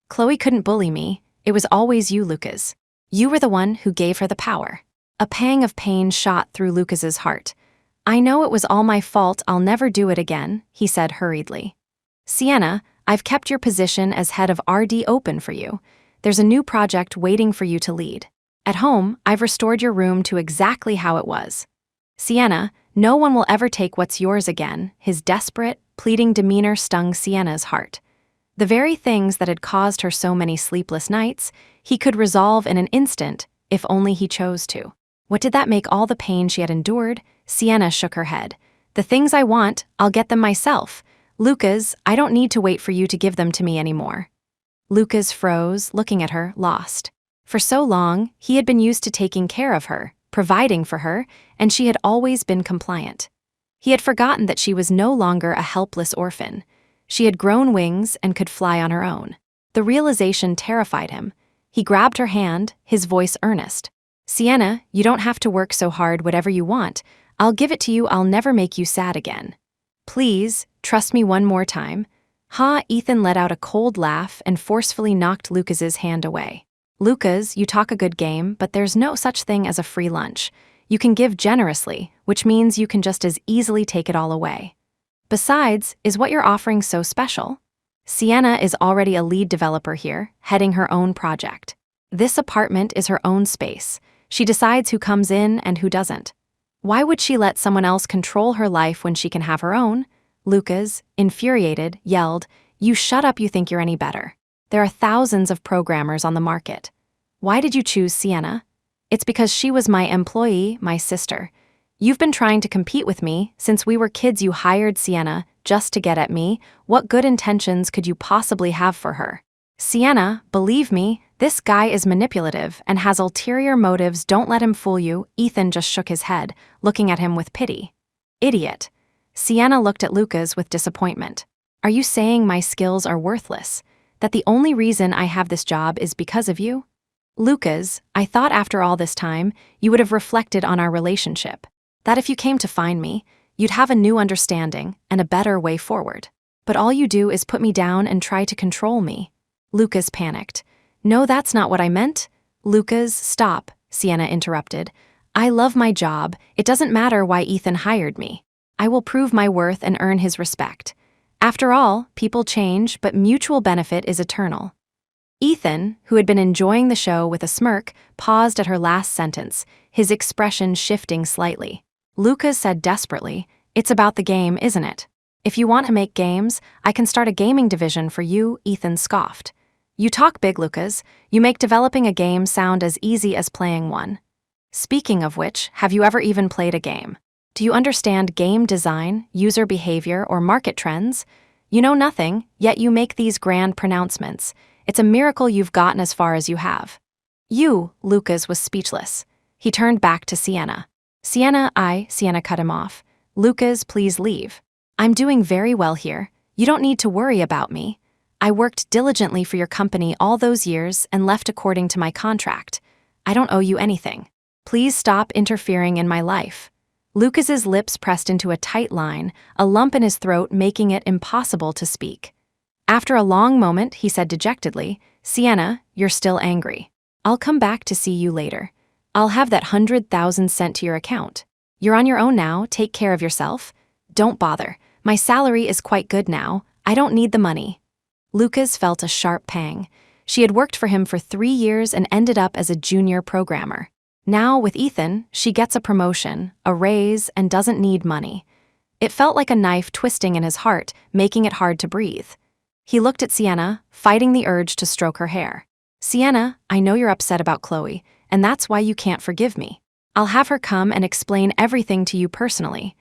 "Chloe couldn't bully me. It was always you, Lucas. You were the one who gave her the power." A pang of pain shot through Lucas's heart. "I know it was all my fault. I'll never do it again," he said hurriedly. "Sienna, I've kept your position as head of RD open for you. There's a new project waiting for you to lead. At home, I've restored your room to exactly how it was." "Sienna, no one will ever take what's yours again." His desperate, pleading demeanor stung Sienna's heart. The very things that had caused her so many sleepless nights, he could resolve in an instant, if only he chose to. What did that make all the pain she had endured? Sienna shook her head. The things I want, I'll get them myself. Lucas, I don't need to wait for you to give them to me anymore. Lucas froze, looking at her, lost. For so long, he had been used to taking care of her, providing for her, and she had always been compliant. He had forgotten that she was no longer a helpless orphan. She had grown wings and could fly on her own. The realization terrified him. He grabbed her hand, his voice earnest. Sienna, you don't have to work so hard whatever you want. I'll give it to you, I'll never make you sad again. Please, trust me one more time. Ethan let out a cold laugh and forcefully knocked Lucas's hand away. Lucas, you talk a good game, but there's no such thing as a free lunch. You can give generously, which means you can just as easily take it all away. Besides, is what you're offering so special? Sienna is already a lead developer here, heading her own project. This apartment is her own space. She decides who comes in and who doesn't. Why would she let someone else control her life when she can have her own? Lucas, infuriated, yelled, You shut up, you think you're any better. There are thousands of programmers on the market. Why did you choose Sienna? It's because she was my employee, my sister. You've been trying to compete with me since we were kids. You hired Sienna just to get at me. What good intentions could you possibly have for her? Sienna, believe me, this guy is manipulative and has ulterior motives. Don't let him fool you. Ethan just shook his head, looking at him with pity. Idiot. Sienna looked at Lucas with disappointment. Are you saying my skills are worthless? That the only reason I have this job is because of you? Lucas, I thought after all this time, you would have reflected on our relationship. That if you came to find me, you'd have a new understanding and a better way forward. But all you do is put me down and try to control me. Lucas panicked. No, that's not what I meant. Lucas, stop, Sienna interrupted. I love my job. It doesn't matter why Ethan hired me. I will prove my worth and earn his respect. After all, people change, but mutual benefit is eternal. Ethan, who had been enjoying the show with a smirk, paused at her last sentence, his expression shifting slightly. Lucas said desperately, It's about the game, isn't it? If you want to make games, I can start a gaming division for you, Ethan scoffed. You talk big, Lucas. You make developing a game sound as easy as playing one. Speaking of which, have you ever even played a game? Do you understand game design, user behavior, or market trends? You know nothing, yet you make these grand pronouncements. It's a miracle you've gotten as far as you have. Lucas was speechless. He turned back to Sienna. Sienna cut him off. Lucas, please leave. I'm doing very well here. You don't need to worry about me. I worked diligently for your company all those years and left according to my contract. I don't owe you anything. Please stop interfering in my life. Lucas's lips pressed into a tight line, a lump in his throat making it impossible to speak. After a long moment, he said dejectedly, Sienna, you're still angry. I'll come back to see you later. I'll have that 100,000 sent to your account. You're on your own now, take care of yourself. Don't bother. My salary is quite good now. I don't need the money. Lucas felt a sharp pang. She had worked for him for 3 years and ended up as a junior programmer. Now, with Ethan, she gets a promotion, a raise, and doesn't need money. It felt like a knife twisting in his heart, making it hard to breathe. He looked at Sienna, fighting the urge to stroke her hair. Sienna, I know you're upset about Chloe, and that's why you can't forgive me. I'll have her come and explain everything to you personally.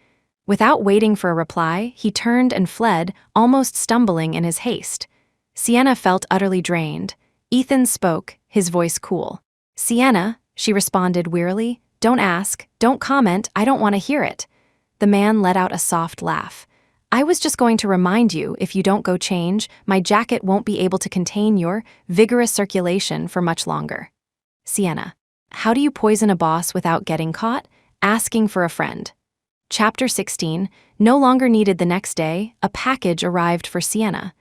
Without waiting for a reply, he turned and fled, almost stumbling in his haste. Sienna felt utterly drained. Ethan spoke, his voice cool. Sienna, she responded wearily, don't ask, don't comment, I don't want to hear it. The man let out a soft laugh. I was just going to remind you, if you don't go change, my jacket won't be able to contain your vigorous circulation for much longer. Sienna, how do you poison a boss without getting caught? Asking for a friend. Chapter 16, no longer needed. The next day, a package arrived for Sienna.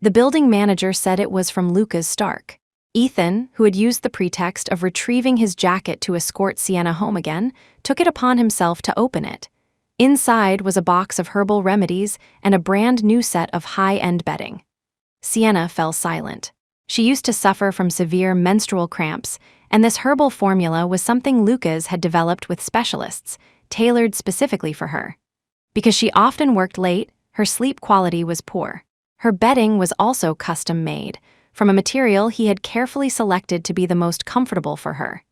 The building manager said it was from Lucas Stark. Ethan, who had used the pretext of retrieving his jacket to escort Sienna home again, took it upon himself to open it. Inside was a box of herbal remedies and a brand new set of high-end bedding. Sienna fell silent. She used to suffer from severe menstrual cramps, and this herbal formula was something Lucas had developed with specialists, tailored specifically for her. Because she often worked late, her sleep quality was poor. Her bedding was also custom-made, from a material he had carefully selected to be the most comfortable for her.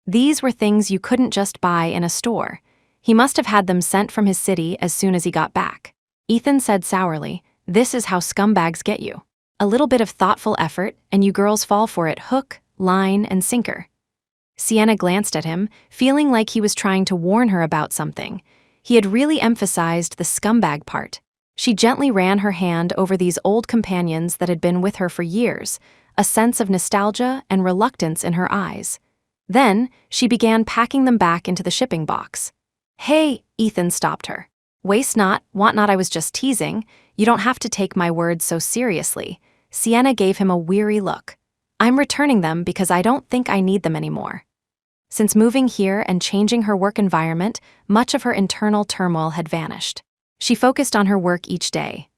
These were things you couldn't just buy in a store. He must have had them sent from his city as soon as he got back. Ethan said sourly, "This is how scumbags get you. A little bit of thoughtful effort, and you girls fall for it hook, line, and sinker." Sienna glanced at him, feeling like he was trying to warn her about something. He had really emphasized the scumbag part. She gently ran her hand over these old companions that had been with her for years, a sense of nostalgia and reluctance in her eyes. Then, she began packing them back into the shipping box. "Hey," Ethan stopped her. "Waste not, want not, I was just teasing. You don't have to take my words so seriously." Sienna gave him a weary look. "I'm returning them because I don't think I need them anymore." Since moving here and changing her work environment, much of her internal turmoil had vanished. She focused on her work each day.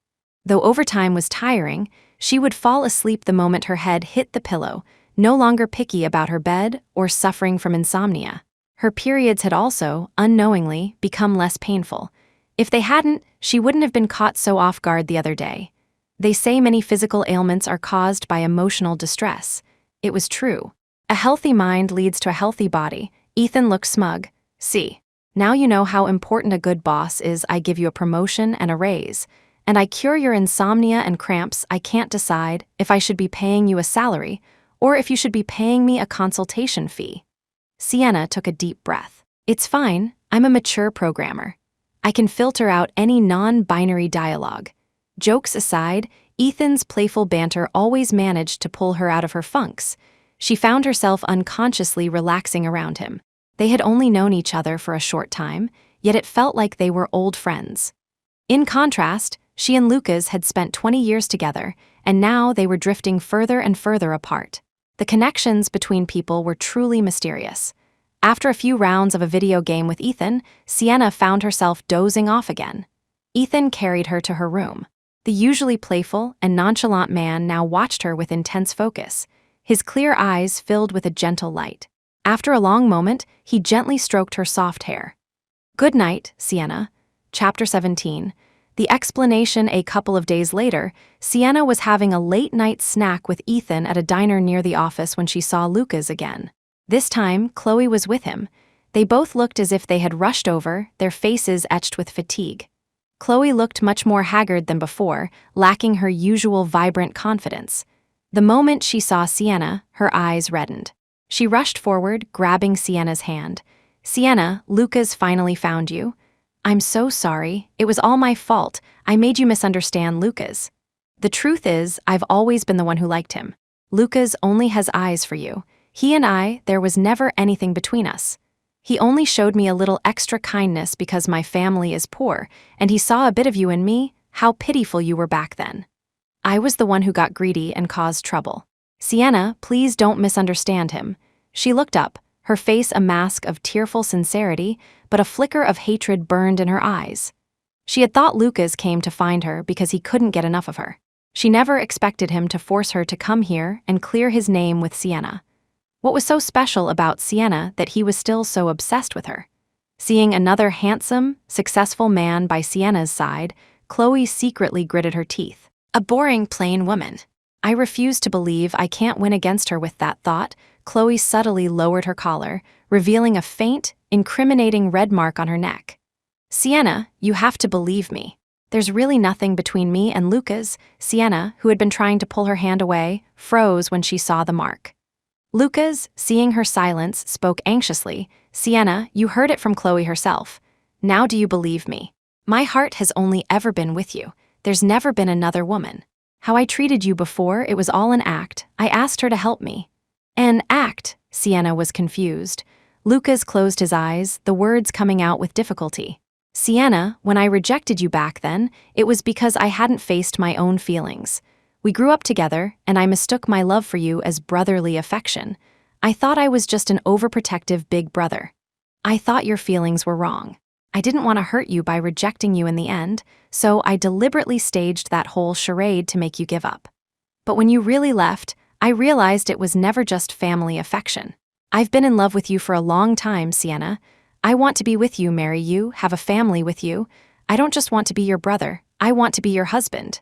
Though overtime was tiring, she would fall asleep the moment her head hit the pillow, no longer picky about her bed or suffering from insomnia. Her periods had also, unknowingly, become less painful. If they hadn't, she wouldn't have been caught so off guard the other day. They say many physical ailments are caused by emotional distress. It was true. A healthy mind leads to a healthy body. Ethan looked smug. "See, now you know how important a good boss is. I give you a promotion and a raise. And I cure your insomnia and cramps. I can't decide if I should be paying you a salary or if you should be paying me a consultation fee." Sienna took a deep breath. "It's fine. I'm a mature programmer. I can filter out any non-binary dialogue." Jokes aside, Ethan's playful banter always managed to pull her out of her funks. She found herself unconsciously relaxing around him. They had only known each other for a short time, yet it felt like they were old friends. In contrast, she and Lucas had spent 20 years together, and now they were drifting further and further apart. The connections between people were truly mysterious. After a few rounds of a video game with Ethan, Sienna found herself dozing off again. Ethan carried her to her room. The usually playful and nonchalant man now watched her with intense focus, his clear eyes filled with a gentle light. After a long moment, he gently stroked her soft hair. "Good night, Sienna." Chapter 17. The explanation. A couple of days later, Sienna was having a late-night snack with Ethan at a diner near the office when she saw Lucas again. This time, Chloe was with him. They both looked as if they had rushed over, their faces etched with fatigue. Chloe looked much more haggard than before, lacking her usual vibrant confidence. The moment she saw Sienna, her eyes reddened. She rushed forward, grabbing Sienna's hand. "Sienna, Lucas finally found you." "I'm so sorry. It was all my fault. I made you misunderstand Lucas." "The truth is, I've always been the one who liked him. Lucas only has eyes for you. He and I, there was never anything between us. He only showed me a little extra kindness because my family is poor, and he saw a bit of you in me, how pitiful you were back then. I was the one who got greedy and caused trouble. Sienna, please don't misunderstand him." She looked up, her face a mask of tearful sincerity, but a flicker of hatred burned in her eyes. She had thought Lucas came to find her because he couldn't get enough of her. She never expected him to force her to come here and clear his name with Sienna. What was so special about Sienna that he was still so obsessed with her? Seeing another handsome, successful man by Sienna's side, Chloe secretly gritted her teeth. A boring, plain woman. I refuse to believe I can't win against her. With that thought, Chloe subtly lowered her collar, revealing a faint, incriminating red mark on her neck. "Sienna, you have to believe me. There's really nothing between me and Lucas." Sienna, who had been trying to pull her hand away, froze when she saw the mark. Lucas, seeing her silence, spoke anxiously. "Sienna, you heard it from Chloe herself. Now do you believe me? My heart has only ever been with you. There's never been another woman. How I treated you before, it was all an act. I asked her to help me." "An act?" Sienna was confused. Lucas closed his eyes, the words coming out with difficulty. "Sienna, when I rejected you back then, it was because I hadn't faced my own feelings. We grew up together, and I mistook my love for you as brotherly affection. I thought I was just an overprotective big brother. I thought your feelings were wrong. I didn't want to hurt you by rejecting you in the end, so I deliberately staged that whole charade to make you give up. But when you really left, I realized it was never just family affection. I've been in love with you for a long time, Sienna. I want to be with you, marry you, have a family with you. I don't just want to be your brother, I want to be your husband."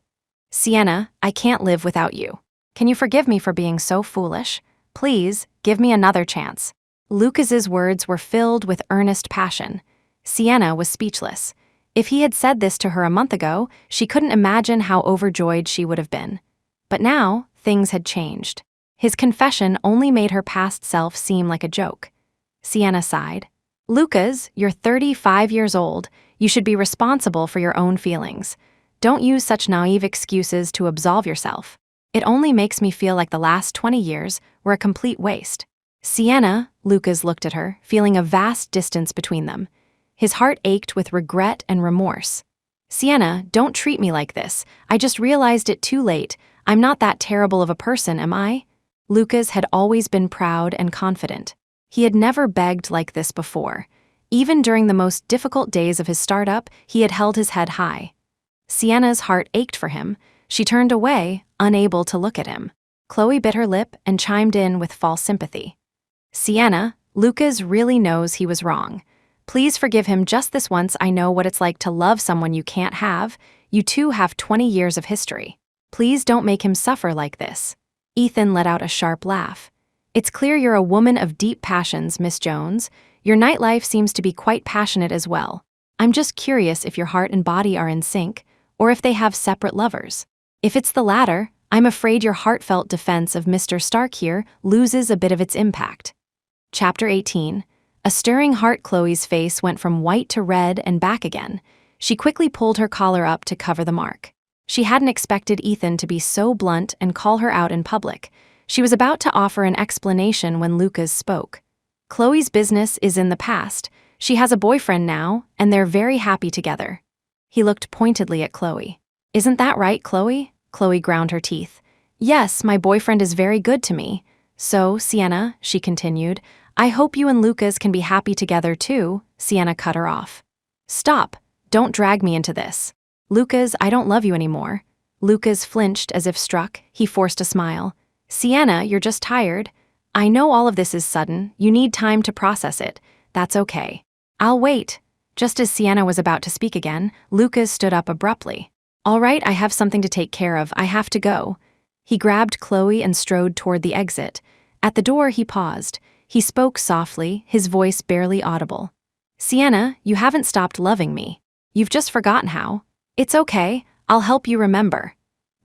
Sienna, I can't live without you. Can you forgive me for being so foolish? Please, give me another chance. Lucas's words were filled with earnest passion. Sienna was speechless. If he had said this to her a month ago, she couldn't imagine how overjoyed she would have been. But now, things had changed. His confession only made her past self seem like a joke. Sienna sighed. Lucas, you're 35 years old. You should be responsible for your own feelings. Don't use such naive excuses to absolve yourself. It only makes me feel like the last 20 years were a complete waste. Sienna, Lucas looked at her, feeling a vast distance between them. His heart ached with regret and remorse. Sienna, don't treat me like this. I just realized it too late. I'm not that terrible of a person, am I? Lucas had always been proud and confident. He had never begged like this before. Even during the most difficult days of his startup, he had held his head high. Sienna's heart ached for him. She turned away, unable to look at him. Chloe bit her lip and chimed in with false sympathy. Sienna, Lucas really knows he was wrong. Please forgive him just this once. I know what it's like to love someone you can't have. You two have 20 years of history. Please don't make him suffer like this. Ethan let out a sharp laugh. It's clear you're a woman of deep passions, Miss Jones. Your nightlife seems to be quite passionate as well. I'm just curious if your heart and body are in sync, or if they have separate lovers. If it's the latter, I'm afraid your heartfelt defense of Mr. Stark here loses a bit of its impact. Chapter 18. A stirring heart. Chloe's face went from white to red and back again. She quickly pulled her collar up to cover the mark. She hadn't expected Ethan to be so blunt and call her out in public. She was about to offer an explanation when Lucas spoke. Chloe's business is in the past. She has a boyfriend now, and they're very happy together. He looked pointedly at Chloe. Isn't that right, Chloe? Chloe ground her teeth. Yes, my boyfriend is very good to me. So, Sienna, she continued, I hope you and Lucas can be happy together too. Sienna cut her off. Stop. Don't drag me into this. Lucas, I don't love you anymore. Lucas flinched as if struck. He forced a smile. Sienna, you're just tired. I know all of this is sudden. You need time to process it. That's okay. I'll wait. Just as Sienna was about to speak again, Lucas stood up abruptly. All right, I have something to take care of. I have to go. He grabbed Chloe and strode toward the exit. At the door, he paused. He spoke softly, his voice barely audible. Sienna, you haven't stopped loving me. You've just forgotten how. It's okay. I'll help you remember.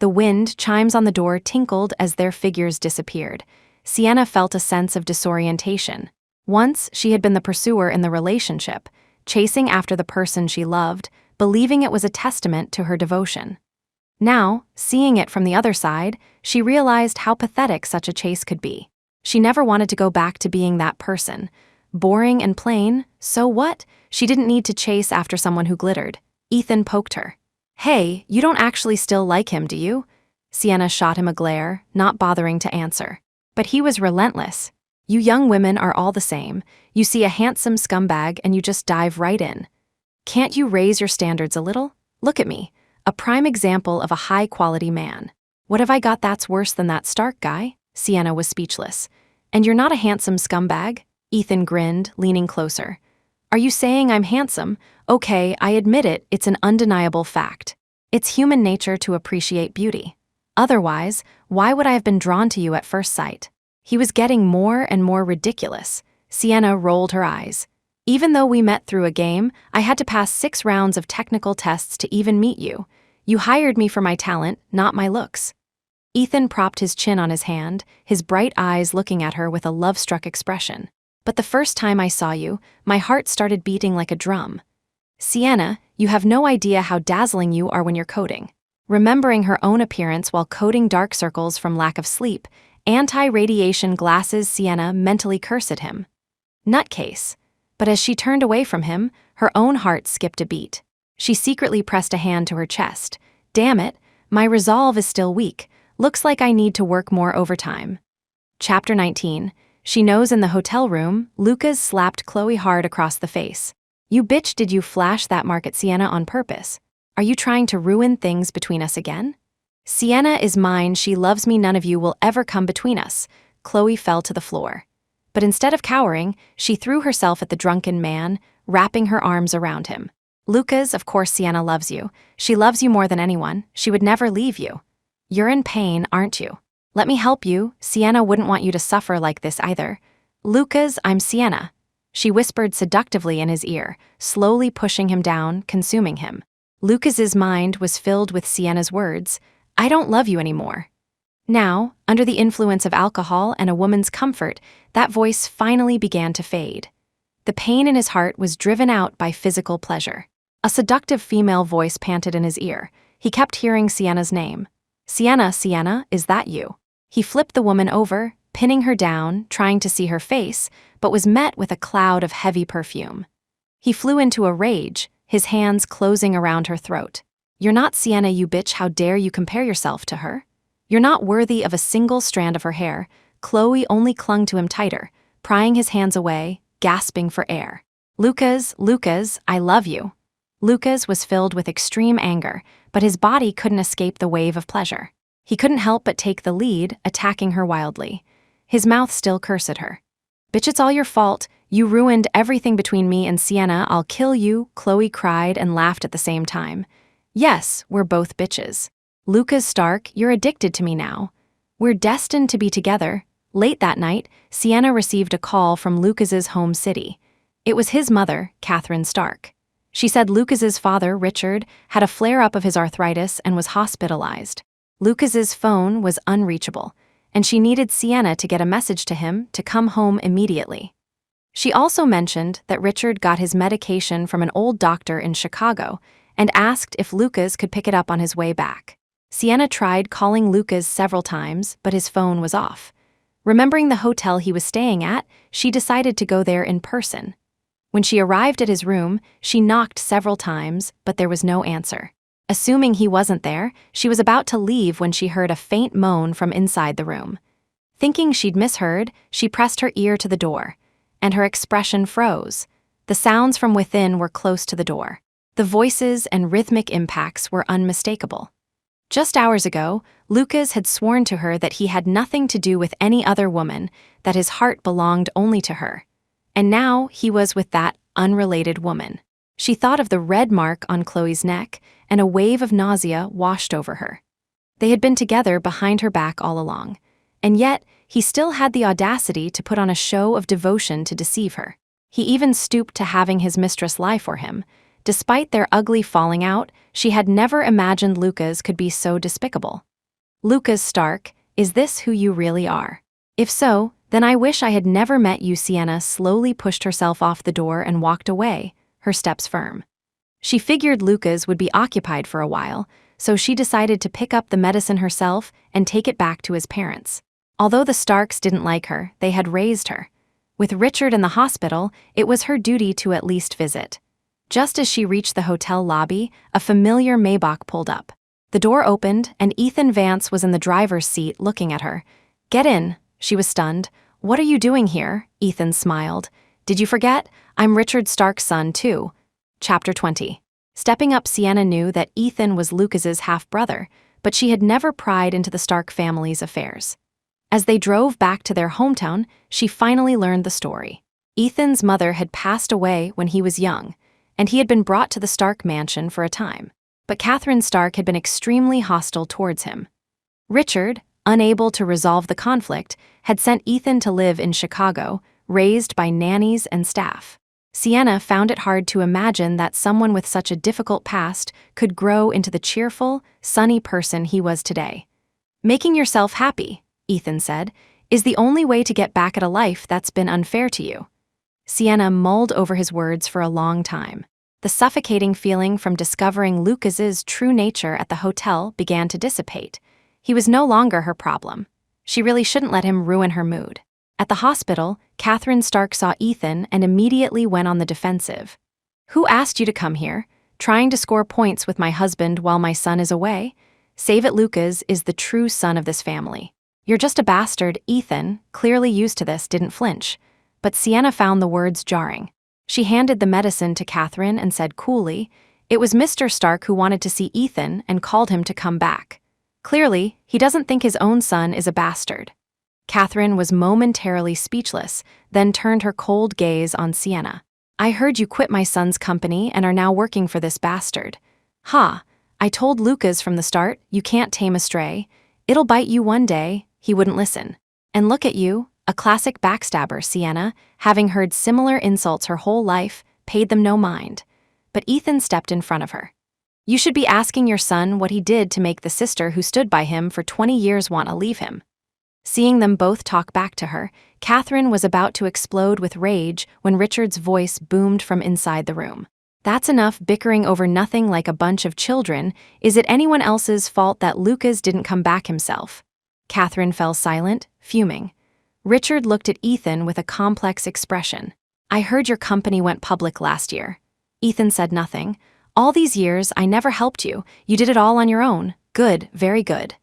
The wind chimes on the door tinkled as their figures disappeared. Sienna felt a sense of disorientation. Once, she had been the pursuer in the relationship, chasing after the person she loved, believing it was a testament to her devotion. Now, seeing it from the other side, she realized how pathetic such a chase could be. She never wanted to go back to being that person. Boring and plain, so what? She didn't need to chase after someone who glittered. Ethan poked her. Hey, you don't actually still like him, do you? Sienna shot him a glare, not bothering to answer. But he was relentless. You young women are all the same. You see a handsome scumbag and you just dive right in. Can't you raise your standards a little? Look at me, a prime example of a high-quality man. What have I got that's worse than that Stark guy? Sienna was speechless. And you're not a handsome scumbag? Ethan grinned, leaning closer. Are you saying I'm handsome? Okay, I admit it, it's an undeniable fact. It's human nature to appreciate beauty. Otherwise, why would I have been drawn to you at first sight? He was getting more and more ridiculous. Sienna rolled her eyes. Even though we met through a game, I had to pass 6 rounds of technical tests to even meet you. You hired me for my talent, not my looks. Ethan propped his chin on his hand, his bright eyes looking at her with a love-struck expression. But the first time I saw you, my heart started beating like a drum. Sienna, you have no idea how dazzling you are when you're coding. Remembering her own appearance while coding dark circles from lack of sleep, anti-radiation glasses, Sienna mentally cursed at him. Nutcase. But as she turned away from him, her own heart skipped a beat. She secretly pressed a hand to her chest. Damn it, my resolve is still weak. Looks like I need to work more overtime. Chapter 19. She knows. In the hotel room, Lucas slapped Chloe hard across the face. You bitch, did you flash that mark at Sienna on purpose? Are you trying to ruin things between us again? Sienna is mine, she loves me, none of you will ever come between us. Chloe fell to the floor. But instead of cowering, she threw herself at the drunken man, wrapping her arms around him. Lucas, of course Sienna loves you. She loves you more than anyone. She would never leave you. You're in pain, aren't you? Let me help you. Sienna wouldn't want you to suffer like this either. Lucas, I'm Sienna. She whispered seductively in his ear, slowly pushing him down, consuming him. Lucas's mind was filled with Sienna's words, I don't love you anymore. Now, under the influence of alcohol and a woman's comfort, that voice finally began to fade. The pain in his heart was driven out by physical pleasure. A seductive female voice panted in his ear. He kept hearing Sienna's name. Sienna, Sienna, is that you? He flipped the woman over, pinning her down, trying to see her face, but was met with a cloud of heavy perfume. He flew into a rage, his hands closing around her throat. You're not Sienna, you bitch, how dare you compare yourself to her? You're not worthy of a single strand of her hair. Chloe only clung to him tighter, prying his hands away, gasping for air. Lucas, I love you. Lucas was filled with extreme anger, but his body couldn't escape the wave of pleasure. He couldn't help but take the lead, attacking her wildly. His mouth still cursed at her. Bitch, it's all your fault. You ruined everything between me and Sienna. I'll kill you, Chloe cried and laughed at the same time. Yes, we're both bitches. Lucas Stark, you're addicted to me now. We're destined to be together. Late that night, Sienna received a call from Lucas's home city. It was his mother, Catherine Stark. She said Lucas's father, Richard, had a flare-up of his arthritis and was hospitalized. Lucas's phone was unreachable, and she needed Sienna to get a message to him to come home immediately. She also mentioned that Richard got his medication from an old doctor in Chicago and asked if Lucas could pick it up on his way back. Sienna tried calling Lucas several times, but his phone was off. Remembering the hotel he was staying at, she decided to go there in person. When she arrived at his room, she knocked several times, but there was no answer. Assuming he wasn't there, she was about to leave when she heard a faint moan from inside the room. Thinking she'd misheard, she pressed her ear to the door, and her expression froze. The sounds from within were close to the door. The voices and rhythmic impacts were unmistakable. Just hours ago, Lucas had sworn to her that he had nothing to do with any other woman, that his heart belonged only to her. And now he was with that unrelated woman. She thought of the red mark on Chloe's neck, and a wave of nausea washed over her. They had been together behind her back all along, and yet he still had the audacity to put on a show of devotion to deceive her. He even stooped to having his mistress lie for him. Despite their ugly falling out, she had never imagined Lucas could be so despicable. Lucas Stark, is this who you really are? If so, then I wish I had never met you. Sienna slowly pushed herself off the door and walked away, her steps firm. She figured Lucas would be occupied for a while, so she decided to pick up the medicine herself and take it back to his parents. Although the Starks didn't like her, they had raised her. With Richard in the hospital, it was her duty to at least visit. Just as she reached the hotel lobby, a familiar Maybach pulled up. The door opened, and Ethan Vance was in the driver's seat looking at her. Get in. She was stunned. What are you doing here? Ethan smiled. Did you forget? I'm Richard Stark's son, too. Chapter 20. Stepping up, Sienna knew that Ethan was Lucas's half-brother, but she had never pried into the Stark family's affairs. As they drove back to their hometown, she finally learned the story. Ethan's mother had passed away when he was young, and he had been brought to the Stark mansion for a time. But Catherine Stark had been extremely hostile towards him. Richard, unable to resolve the conflict, had sent Ethan to live in Chicago, raised by nannies and staff. Sienna found it hard to imagine that someone with such a difficult past could grow into the cheerful, sunny person he was today. Making yourself happy, Ethan said, is the only way to get back at a life that's been unfair to you. Sienna mulled over his words for a long time. The suffocating feeling from discovering Lucas's true nature at the hotel began to dissipate. He was no longer her problem. She really shouldn't let him ruin her mood. At the hospital, Catherine Stark saw Ethan and immediately went on the defensive. Who asked you to come here? Trying to score points with my husband while my son is away? Save it, Lucas is the true son of this family. You're just a bastard. Ethan, clearly used to this, didn't flinch. But Sienna found the words jarring. She handed the medicine to Catherine and said coolly, it was Mr. Stark who wanted to see Ethan and called him to come back. Clearly, he doesn't think his own son is a bastard. Catherine was momentarily speechless, then turned her cold gaze on Sienna. I heard you quit my son's company and are now working for this bastard. Ha, I told Lucas from the start, you can't tame a stray. It'll bite you one day. He wouldn't listen. And look at you, a classic backstabber, Sienna, having heard similar insults her whole life, paid them no mind. But Ethan stepped in front of her. You should be asking your son what he did to make the sister who stood by him for 20 years want to leave him. Seeing them both talk back to her, Catherine was about to explode with rage when Richard's voice boomed from inside the room. That's enough bickering over nothing like a bunch of children. Is it anyone else's fault that Lucas didn't come back himself? Catherine fell silent, fuming. Richard looked at Ethan with a complex expression. I heard your company went public last year. Ethan said nothing. All these years, I never helped you. You did it all on your own. Good, very good.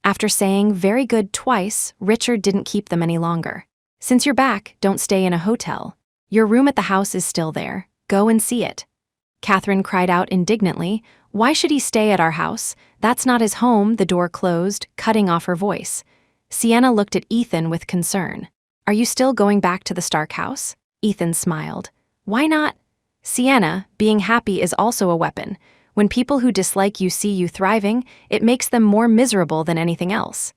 After saying very good twice, Richard didn't keep them any longer. Since you're back, don't stay in a hotel. Your room at the house is still there. Go and see it. Catherine cried out indignantly, why should he stay at our house? That's not his home. The door closed, cutting off her voice. Sienna looked at Ethan with concern. Are you still going back to the Stark house? Ethan smiled. Why not? Sienna, being happy is also a weapon. When people who dislike you see you thriving, it makes them more miserable than anything else.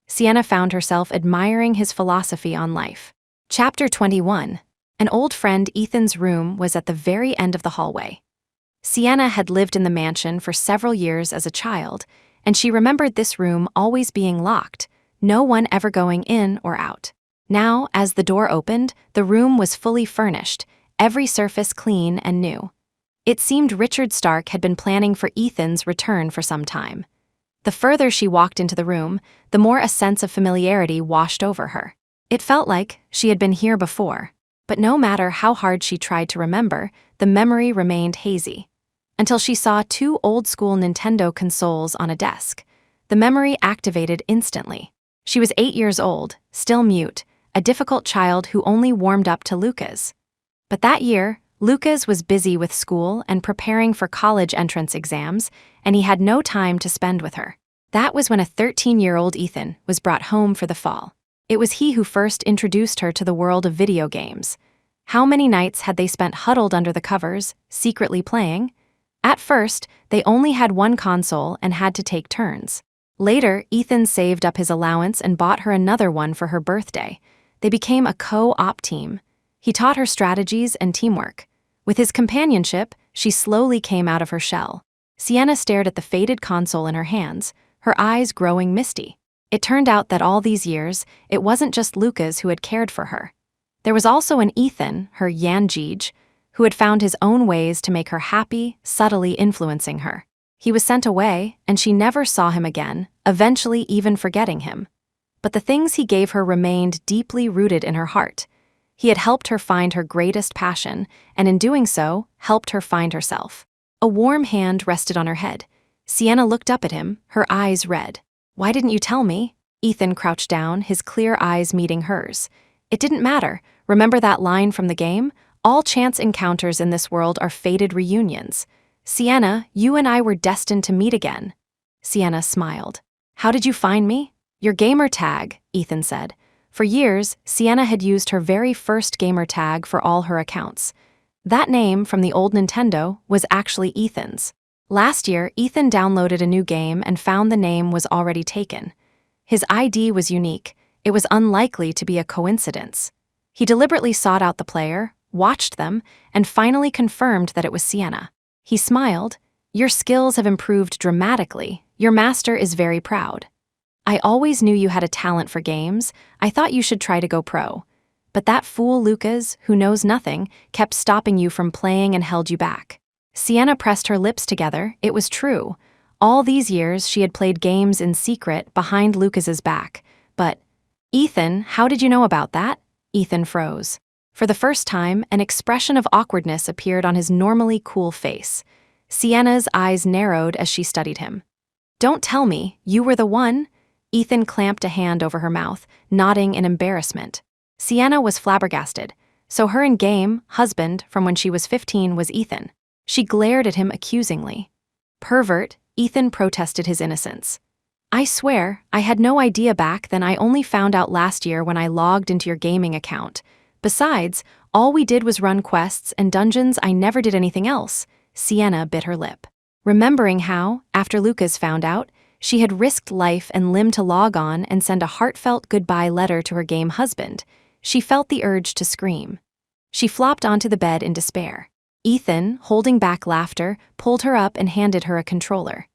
Sienna found herself admiring his philosophy on life. Chapter 21. An old friend Ethan's room was at the very end of the hallway. Sienna had lived in the mansion for several years as a child, and she remembered this room always being locked, no one ever going in or out. Now, as the door opened, the room was fully furnished, every surface clean and new. It seemed Richard Stark had been planning for Ethan's return for some time. The further she walked into the room, the more a sense of familiarity washed over her. It felt like she had been here before, but no matter how hard she tried to remember, the memory remained hazy. Until she saw two old-school Nintendo consoles on a desk. The memory activated instantly. She was 8 years old, still mute, a difficult child who only warmed up to Lucas. But that year, Lucas was busy with school and preparing for college entrance exams, and he had no time to spend with her. That was when a 13-year-old Ethan was brought home for the fall. It was he who first introduced her to the world of video games. How many nights had they spent huddled under the covers, secretly playing? At first, they only had one console and had to take turns. Later, Ethan saved up his allowance and bought her another one for her birthday. They became a co-op team. He taught her strategies and teamwork. With his companionship, she slowly came out of her shell. Sienna stared at the faded console in her hands, her eyes growing misty. It turned out that all these years, it wasn't just Lucas who had cared for her. There was also an Ethan, her Yanjij, who had found his own ways to make her happy, subtly influencing her. He was sent away, and she never saw him again, eventually even forgetting him. But the things he gave her remained deeply rooted in her heart. He had helped her find her greatest passion, and in doing so, helped her find herself. A warm hand rested on her head. Sienna looked up at him, her eyes red. Why didn't you tell me? Ethan crouched down, his clear eyes meeting hers. It didn't matter. Remember that line from the game? All chance encounters in this world are fated reunions. Sienna, you and I were destined to meet again. Sienna smiled. How did you find me? Your gamer tag, Ethan said. For years, Sienna had used her very first gamer tag for all her accounts. That name from the old Nintendo was actually Ethan's. Last year, Ethan downloaded a new game and found the name was already taken. His ID was unique. It was unlikely to be a coincidence. He deliberately sought out the player, watched them, and finally confirmed that it was Sienna. He smiled. Your skills have improved dramatically. Your master is very proud. I always knew you had a talent for games. I thought you should try to go pro. But that fool Lucas, who knows nothing, kept stopping you from playing and held you back. Sienna pressed her lips together. It was true. All these years she had played games in secret behind Lucas's back. But, Ethan, how did you know about that? Ethan froze. For the first time, an expression of awkwardness appeared on his normally cool face. Sienna's eyes narrowed as she studied him. Don't tell me, you were the one? Ethan clamped a hand over her mouth, nodding in embarrassment. Sienna was flabbergasted. So her in-game husband from when she was 15 was Ethan. She glared at him accusingly. Pervert, Ethan protested his innocence. I swear, I had no idea back then. I only found out last year when I logged into your gaming account. Besides, All we did was run quests and dungeons. I never did anything else." Sienna bit her lip. Remembering how, after Lucas found out, she had risked life and limb to log on and send a heartfelt goodbye letter to her game husband, she felt the urge to scream. She flopped onto the bed in despair. Ethan, holding back laughter, pulled her up and handed her a controller.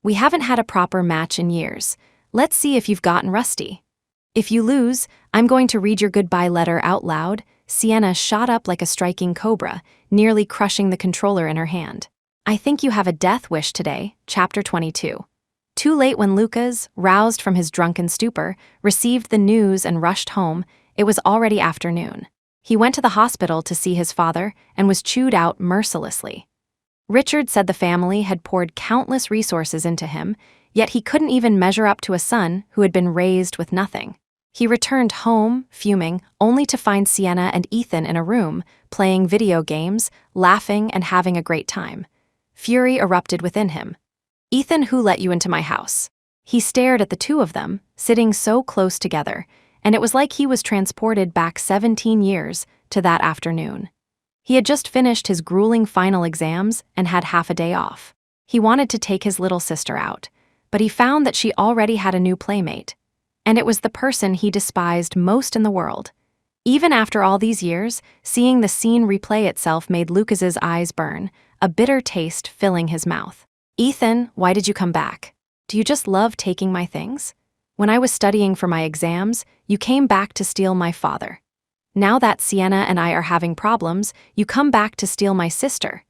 "We haven't had a proper match in years. Let's see if you've gotten rusty. If you lose, I'm going to read your goodbye letter out loud." Sienna shot up like a striking cobra, nearly crushing the controller in her hand. "I think you have a death wish today." Chapter 22. Too late when Lucas, roused from his drunken stupor, received the news and rushed home, it was already afternoon. He went to the hospital to see his father and was chewed out mercilessly. Richard said the family had poured countless resources into him, yet he couldn't even measure up to a son who had been raised with nothing. He returned home, fuming, only to find Sienna and Ethan in a room, playing video games, laughing, and having a great time. Fury erupted within him. "Ethan, who let you into my house?" He stared at the two of them, sitting so close together, and it was like he was transported back 17 years to that afternoon. He had just finished his grueling final exams and had half a day off. He wanted to take his little sister out, but he found that she already had a new playmate. And it was the person he despised most in the world. Even after all these years, seeing the scene replay itself made Lucas's eyes burn, a bitter taste filling his mouth. "Ethan, why did you come back? Do you just love taking my things? When I was studying for my exams, you came back to steal my father. Now that Sienna and I are having problems, you come back to steal my sister.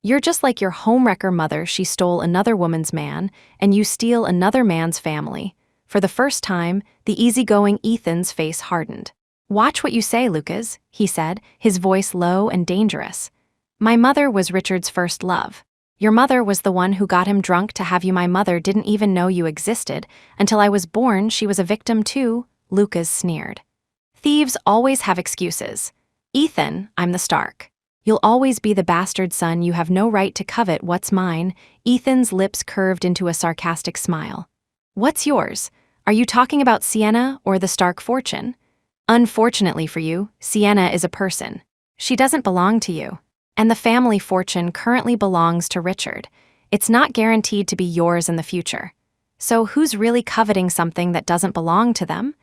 You're just like your homewrecker mother. She stole another woman's man, and you steal another man's family." For the first time, the easygoing Ethan's face hardened. "Watch what you say, Lucas," he said, his voice low and dangerous. "My mother was Richard's first love. Your mother was the one who got him drunk to have you. My mother didn't even know you existed. Until I was born, she was a victim too," Lucas sneered. "Thieves always have excuses. Ethan, I'm the Stark. You'll always be the bastard son. You have no right to covet what's mine." Ethan's lips curved into a sarcastic smile. "What's yours? Are you talking about Sienna or the Stark fortune?" "Unfortunately for you, Sienna is a person. She doesn't belong to you. And the family fortune currently belongs to Richard. It's not guaranteed to be yours in the future. So who's really coveting something that doesn't belong to them?"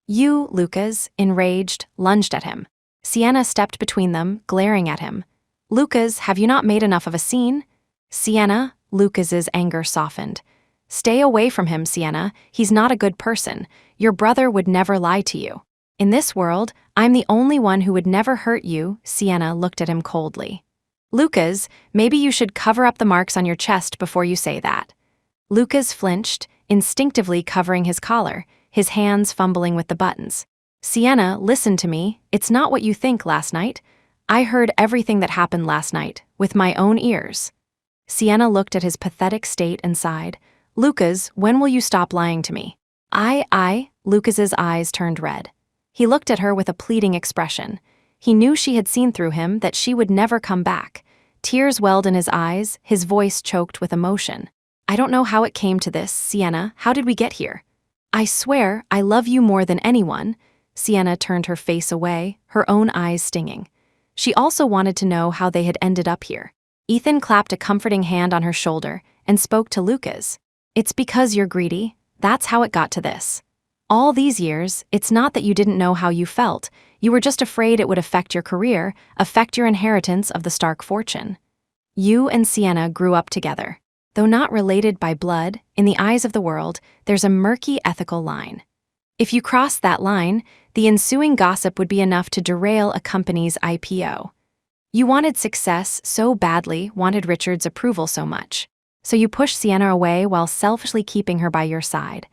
"You," Lucas, enraged, lunged at him. Sienna stepped between them, glaring at him. "Lucas, have you not made enough of a scene?" "Sienna," Lucas's anger softened. "Stay away from him, Sienna. He's not a good person. Your brother would never lie to you. In this world, I'm the only one who would never hurt you." Sienna looked at him coldly. "Lucas, maybe you should cover up the marks on your chest before you say that." Lucas flinched, instinctively covering his collar, his hands fumbling with the buttons. "Sienna, listen to me. It's not what you think. Last night, I heard everything that happened last night, with my own ears." Sienna looked at his pathetic state and sighed. "Lucas, when will you stop lying to me?" I. Lucas's eyes turned red. He looked at her with a pleading expression. He knew she had seen through him, that she would never come back. Tears welled in his eyes, his voice choked with emotion. "I don't know how it came to this, Sienna. How did we get here? I swear, I love you more than anyone." Sienna turned her face away, her own eyes stinging. She also wanted to know how they had ended up here. Ethan clapped a comforting hand on her shoulder and spoke to Lucas. "It's because you're greedy. That's how it got to this. All these years, it's not that you didn't know how you felt. You were just afraid it would affect your career, affect your inheritance of the Stark fortune. You and Sienna grew up together. Though not related by blood, in the eyes of the world, there's a murky ethical line. If you crossed that line, the ensuing gossip would be enough to derail a company's IPO. You wanted success so badly, wanted Richard's approval so much. So you pushed Sienna away while selfishly keeping her by your side.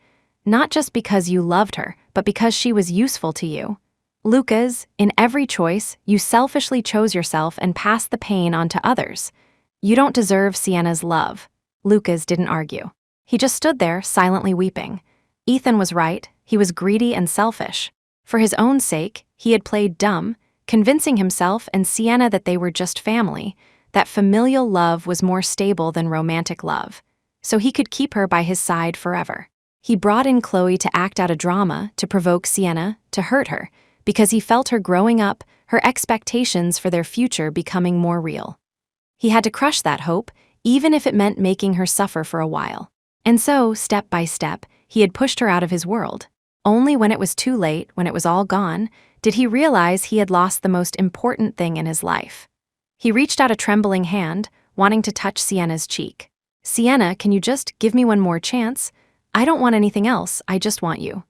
Not just because you loved her, but because she was useful to you. Lucas, in every choice, you selfishly chose yourself and passed the pain on to others. You don't deserve Sienna's love." Lucas didn't argue. He just stood there, silently weeping. Ethan was right. He was greedy and selfish. For his own sake, he had played dumb, convincing himself and Sienna that they were just family, that familial love was more stable than romantic love, so he could keep her by his side forever. He brought in Chloe to act out a drama, to provoke Sienna, to hurt her, because he felt her growing up, her expectations for their future becoming more real. He had to crush that hope, even if it meant making her suffer for a while. And so, step by step, he had pushed her out of his world. Only when it was too late, when it was all gone, did he realize he had lost the most important thing in his life. He reached out a trembling hand, wanting to touch Sienna's cheek. "Sienna, can you just give me one more chance? I don't want anything else, I just want you.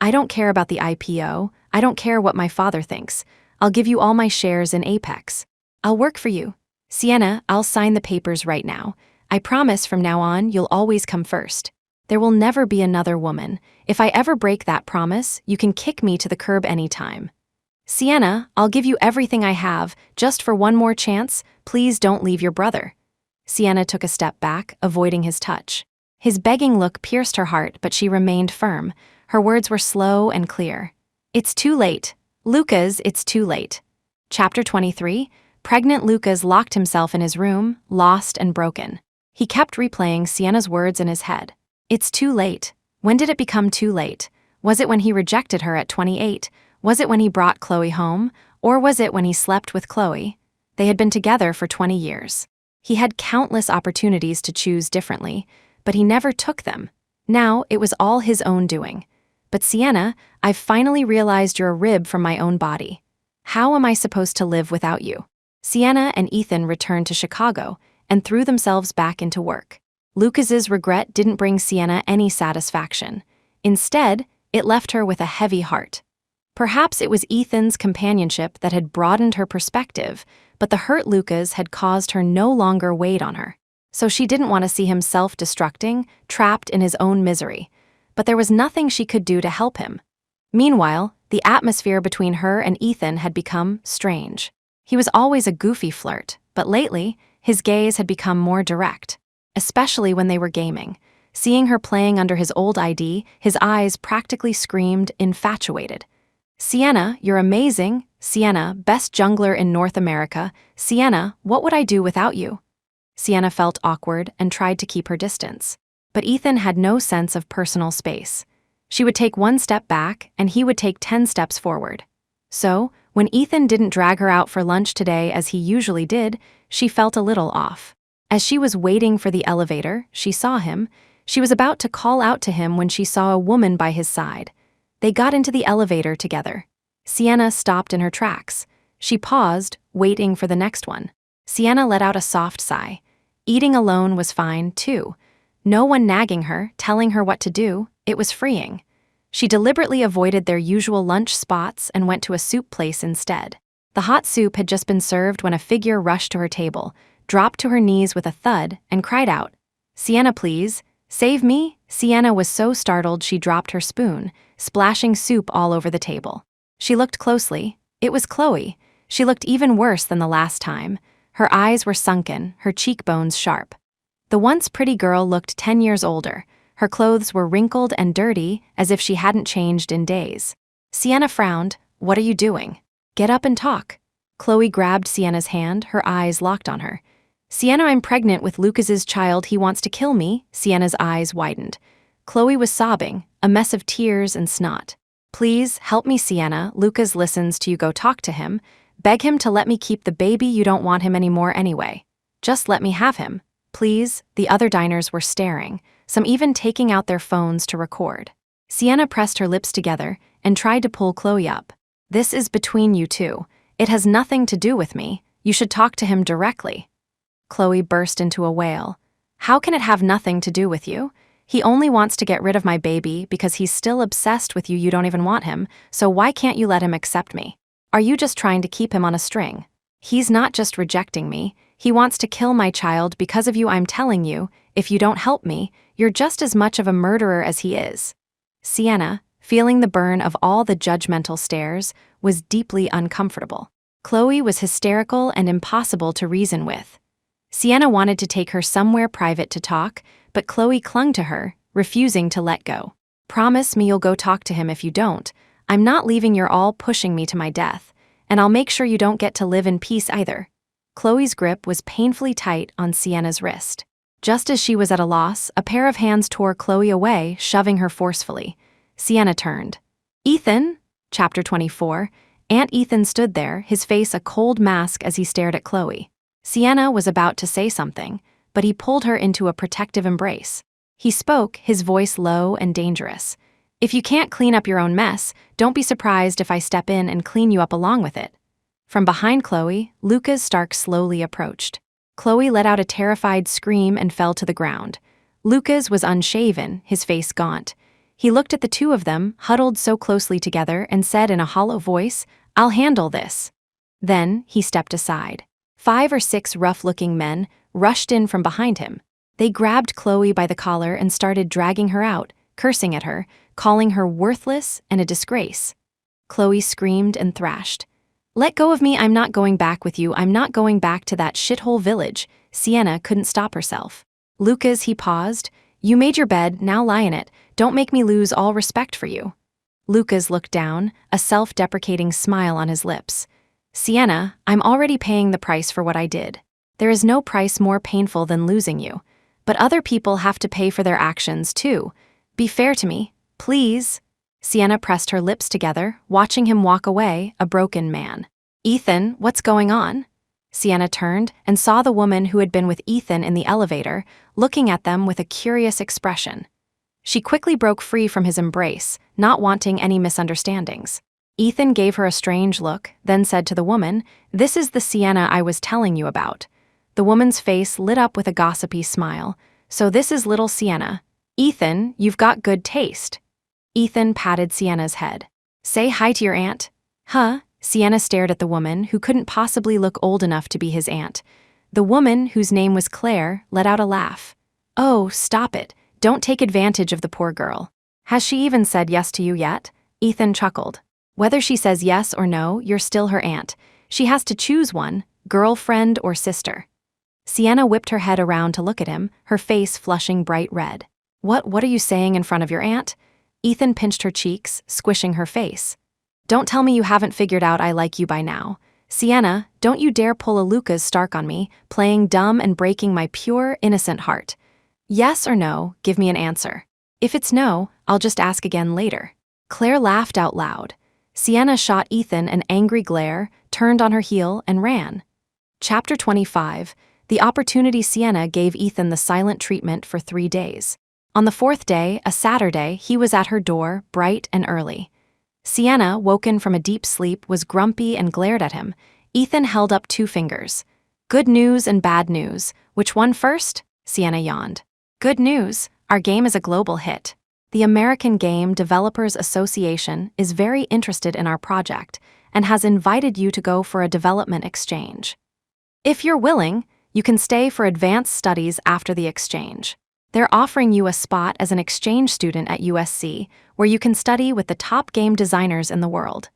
I don't care about the IPO, I don't care what my father thinks. I'll give you all my shares in Apex. I'll work for you. Sienna, I'll sign the papers right now. I promise from now on you'll always come first. There will never be another woman. If I ever break that promise, you can kick me to the curb anytime. Sienna, I'll give you everything I have, just for one more chance, please don't leave your brother." Sienna took a step back, avoiding his touch. His begging look pierced her heart, but she remained firm. Her words were slow and clear. "It's too late. Lucas, it's too late." Chapter 23, Pregnant Lucas locked himself in his room, lost and broken. He kept replaying Sienna's words in his head. It's too late. When did it become too late? Was it when he rejected her at 28? Was it when he brought Chloe home? Or was it when he slept with Chloe? They had been together for 20 years. He had countless opportunities to choose differently, but he never took them. Now it was all his own doing. "But Sienna, I've finally realized you're a rib from my own body. How am I supposed to live without you?" Sienna and Ethan returned to Chicago and threw themselves back into work. Lucas's regret didn't bring Sienna any satisfaction. Instead, it left her with a heavy heart. Perhaps it was Ethan's companionship that had broadened her perspective, but the hurt Lucas had caused her no longer weighed on her. So she didn't want to see him self-destructing, trapped in his own misery. But there was nothing she could do to help him. Meanwhile, the atmosphere between her and Ethan had become strange. He was always a goofy flirt, but lately, his gaze had become more direct, especially when they were gaming. Seeing her playing under his old ID, his eyes practically screamed, infatuated. "Sienna, you're amazing. Sienna, best jungler in North America. Sienna, what would I do without you?" Sienna felt awkward and tried to keep her distance. But Ethan had no sense of personal space. She would take one step back, and he would take 10 steps forward. So, when Ethan didn't drag her out for lunch today as he usually did, she felt a little off. As she was waiting for the elevator, she saw him. She was about to call out to him when she saw a woman by his side. They got into the elevator together. Sienna stopped in her tracks. She paused, waiting for the next one. Sienna let out a soft sigh. Eating alone was fine, too. No one nagging her, telling her what to do. It was freeing. She deliberately avoided their usual lunch spots and went to a soup place instead. The hot soup had just been served when a figure rushed to her table, dropped to her knees with a thud, and cried out, "Sienna, please. Save me." Sienna was so startled she dropped her spoon, splashing soup all over the table. She looked closely. It was Chloe. She looked even worse than the last time. Her eyes were sunken, her cheekbones sharp. The once pretty girl looked 10 years older. Her clothes were wrinkled and dirty, as if she hadn't changed in days. Sienna frowned. "What are you doing? Get up and talk." Chloe grabbed Sienna's hand, her eyes locked on her. "Sienna, I'm pregnant with Lucas's child. He wants to kill me." Sienna's eyes widened. Chloe was sobbing, a mess of tears and snot. "Please, help me, Sienna. Lucas listens to you. Go talk to him. Beg him to let me keep the baby. You don't want him anymore anyway. Just let me have him. Please." The other diners were staring, some even taking out their phones to record. Sienna pressed her lips together and tried to pull Chloe up. "This is between you two. It has nothing to do with me. You should talk to him directly." Chloe burst into a wail. "How can it have nothing to do with you? He only wants to get rid of my baby because he's still obsessed with you. You don't even want him, so why can't you let him accept me? Are you just trying to keep him on a string? He's not just rejecting me. He wants to kill my child because of you. I'm telling you, if you don't help me, you're just as much of a murderer as he is." Sienna, feeling the burn of all the judgmental stares, was deeply uncomfortable. Chloe was hysterical and impossible to reason with. Sienna wanted to take her somewhere private to talk, but Chloe clung to her, refusing to let go. "Promise me you'll go talk to him. If you don't, I'm not leaving. You're all pushing me to my death, and I'll make sure you don't get to live in peace either." Chloe's grip was painfully tight on Sienna's wrist. Just as she was at a loss, a pair of hands tore Chloe away, shoving her forcefully. Sienna turned. "Ethan?" Chapter 24. Aunt Ethan stood there, his face a cold mask as he stared at Chloe. Sienna was about to say something, but he pulled her into a protective embrace. He spoke, his voice low and dangerous. "If you can't clean up your own mess, don't be surprised if I step in and clean you up along with it." From behind Chloe, Lucas Stark slowly approached. Chloe let out a terrified scream and fell to the ground. Lucas was unshaven, his face gaunt. He looked at the two of them, huddled so closely together, and said in a hollow voice, "I'll handle this." Then he stepped aside. 5 or 6 rough-looking men rushed in from behind him. They grabbed Chloe by the collar and started dragging her out, cursing at her, calling her worthless and a disgrace. Chloe screamed and thrashed. "Let go of me, I'm not going back with you, I'm not going back to that shithole village." Sienna couldn't stop herself. "Lucas," he paused, "you made your bed, now lie in it, don't make me lose all respect for you." Lucas looked down, a self-deprecating smile on his lips. "Sienna, I'm already paying the price for what I did. There is no price more painful than losing you. But other people have to pay for their actions, too. Be fair to me, please." Sienna pressed her lips together, watching him walk away, a broken man. "Ethan, what's going on?" Sienna turned and saw the woman who had been with Ethan in the elevator, looking at them with a curious expression. She quickly broke free from his embrace, not wanting any misunderstandings. Ethan gave her a strange look, then said to the woman, "This is the Sienna I was telling you about." The woman's face lit up with a gossipy smile. "So this is little Sienna. Ethan, you've got good taste." Ethan patted Sienna's head. "Say hi to your aunt." "Huh?" Sienna stared at the woman, who couldn't possibly look old enough to be his aunt. The woman, whose name was Claire, let out a laugh. "Oh, stop it. Don't take advantage of the poor girl." "Has she even said yes to you yet?" Ethan chuckled. "Whether she says yes or no, you're still her aunt. She has to choose one, girlfriend or sister." Sienna whipped her head around to look at him, her face flushing bright red. What are you saying in front of your aunt?" Ethan pinched her cheeks, squishing her face. "Don't tell me you haven't figured out I like you by now. Sienna, don't you dare pull a Lucas Stark on me, playing dumb and breaking my pure, innocent heart. Yes or no, give me an answer. If it's no, I'll just ask again later." Claire laughed out loud. Sienna shot Ethan an angry glare, turned on her heel, and ran. Chapter 25. The opportunity. Sienna gave Ethan the silent treatment for 3 days. On the 4th day, a Saturday, he was at her door, bright and early. Sienna, woken from a deep sleep, was grumpy and glared at him. Ethan held up 2 fingers. "Good news and bad news. Which one first?" Sienna yawned. "Good news. Our game is a global hit. The American Game Developers Association is very interested in our project and has invited you to go for a development exchange. If you're willing, you can stay for advanced studies after the exchange. They're offering you a spot as an exchange student at USC, where you can study with the top game designers in the world."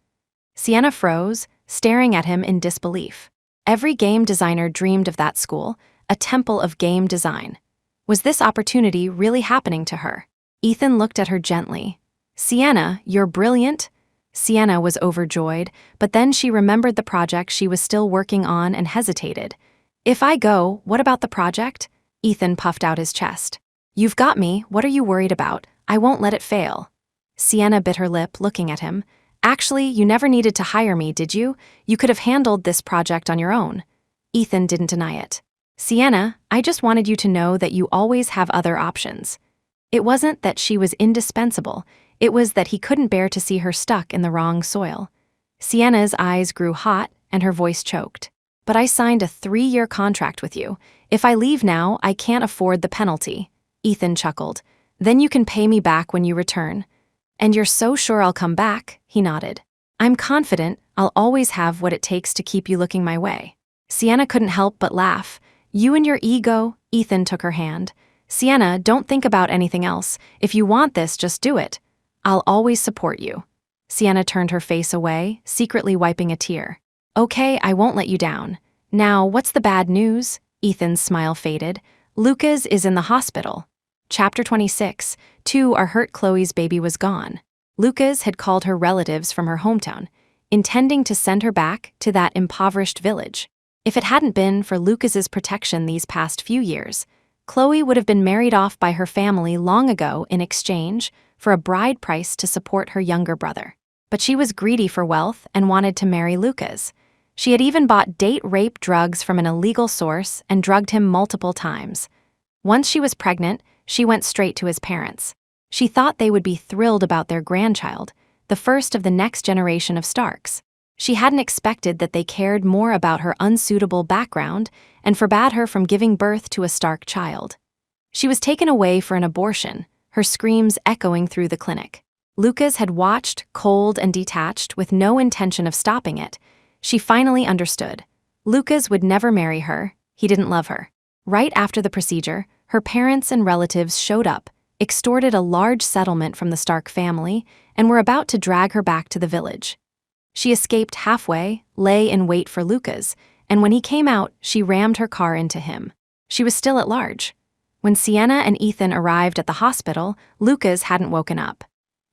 Sienna froze, staring at him in disbelief. Every game designer dreamed of that school, a temple of game design. Was this opportunity really happening to her? Ethan looked at her gently. "Sienna, you're brilliant." Sienna was overjoyed, but then she remembered the project she was still working on and hesitated. "If I go, what about the project?" Ethan puffed out his chest. "You've got me, what are you worried about? I won't let it fail." Sienna bit her lip, looking at him. "Actually, you never needed to hire me, did you? You could have handled this project on your own." Ethan didn't deny it. "Sienna, I just wanted you to know that you always have other options." It wasn't that she was indispensable, it was that he couldn't bear to see her stuck in the wrong soil. Sienna's eyes grew hot and her voice choked. "But I signed a 3-year contract with you. If I leave now, I can't afford the penalty." Ethan chuckled. "Then you can pay me back when you return." "And you're so sure I'll come back?" He nodded. "I'm confident I'll always have what it takes to keep you looking my way." Sienna couldn't help but laugh. "You and your ego." Ethan took her hand. "Sienna, don't think about anything else. If you want this, just do it. I'll always support you." Sienna turned her face away, secretly wiping a tear. "Okay, I won't let you down. Now, what's the bad news?" Ethan's smile faded. "Lucas is in the hospital." Chapter 26. 2 are hurt. Chloe's baby was gone. Lucas had called her relatives from her hometown, intending to send her back to that impoverished village. If it hadn't been for Lucas's protection these past few years, Chloe would have been married off by her family long ago in exchange for a bride price to support her younger brother. but she was greedy for wealth and wanted to marry Lucas. She had even bought date-rape drugs from an illegal source and drugged him multiple times. Once she was pregnant, she went straight to his parents. She thought they would be thrilled about their grandchild, the first of the next generation of Starks. She hadn't expected that they cared more about her unsuitable background and forbade her from giving birth to a Stark child. She was taken away for an abortion, her screams echoing through the clinic. Lucas had watched, cold and detached, with no intention of stopping it. She finally understood. Lucas would never marry her. He didn't love her. Right after the procedure, her parents and relatives showed up, extorted a large settlement from the Stark family, and were about to drag her back to the village. She escaped halfway, lay in wait for Lucas, and when he came out, she rammed her car into him. She was still at large. When Sienna and Ethan arrived at the hospital, Lucas hadn't woken up.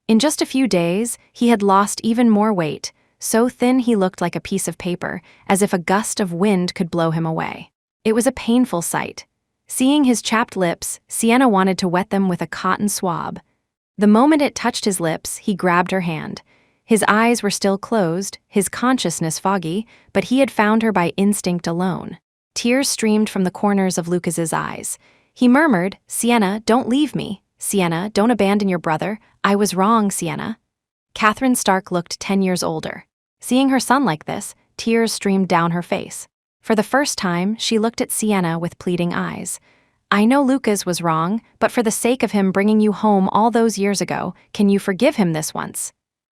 In just a few days, he had lost even more weight, so thin he looked like a piece of paper, as if a gust of wind could blow him away. It was a painful sight. Seeing his chapped lips, Sienna wanted to wet them with a cotton swab. The moment it touched his lips, he grabbed her hand. His eyes were still closed, his consciousness foggy, but he had found her by instinct alone. Tears streamed from the corners of Lucas's eyes. He murmured, "Sienna, don't leave me. Sienna, don't abandon your brother. I was wrong, Sienna." Catherine Stark looked 10 years older. Seeing her son like this, tears streamed down her face. For the first time, she looked at Sienna with pleading eyes. "I know Lucas was wrong, but for the sake of him bringing you home all those years ago, can you forgive him this once?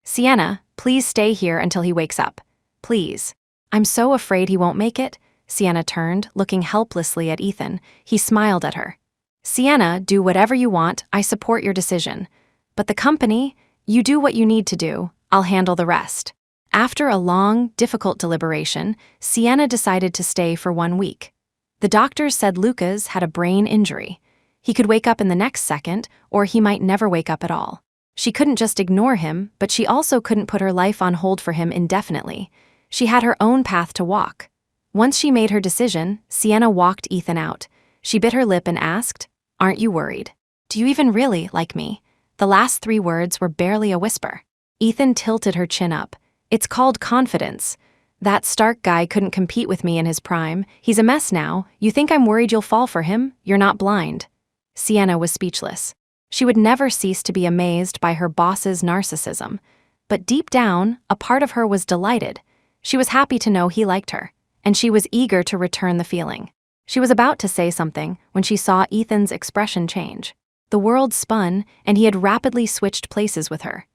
Sienna, please stay here until he wakes up. Please." "I'm so afraid he won't make it." Sienna turned, looking helplessly at Ethan. He smiled at her. "Sienna, do whatever you want. I support your decision. But the company, you do what you need to do. I'll handle the rest." After a long, difficult deliberation, Sienna decided to stay for 1 week. The doctors said Lucas had a brain injury. He could wake up in the next second, or he might never wake up at all. She couldn't just ignore him, but she also couldn't put her life on hold for him indefinitely. She had her own path to walk. Once she made her decision, Sienna walked Ethan out. She bit her lip and asked, "Aren't you worried? Do you even really like me?" The last 3 words were barely a whisper. Ethan tilted her chin up. "It's called confidence. That Stark guy couldn't compete with me in his prime. He's a mess now. You think I'm worried you'll fall for him? You're not blind." Sienna was speechless. She would never cease to be amazed by her boss's narcissism. But deep down, a part of her was delighted. She was happy to know he liked her, and she was eager to return the feeling. She was about to say something when she saw Ethan's expression change. The world spun, and he had rapidly switched places with her.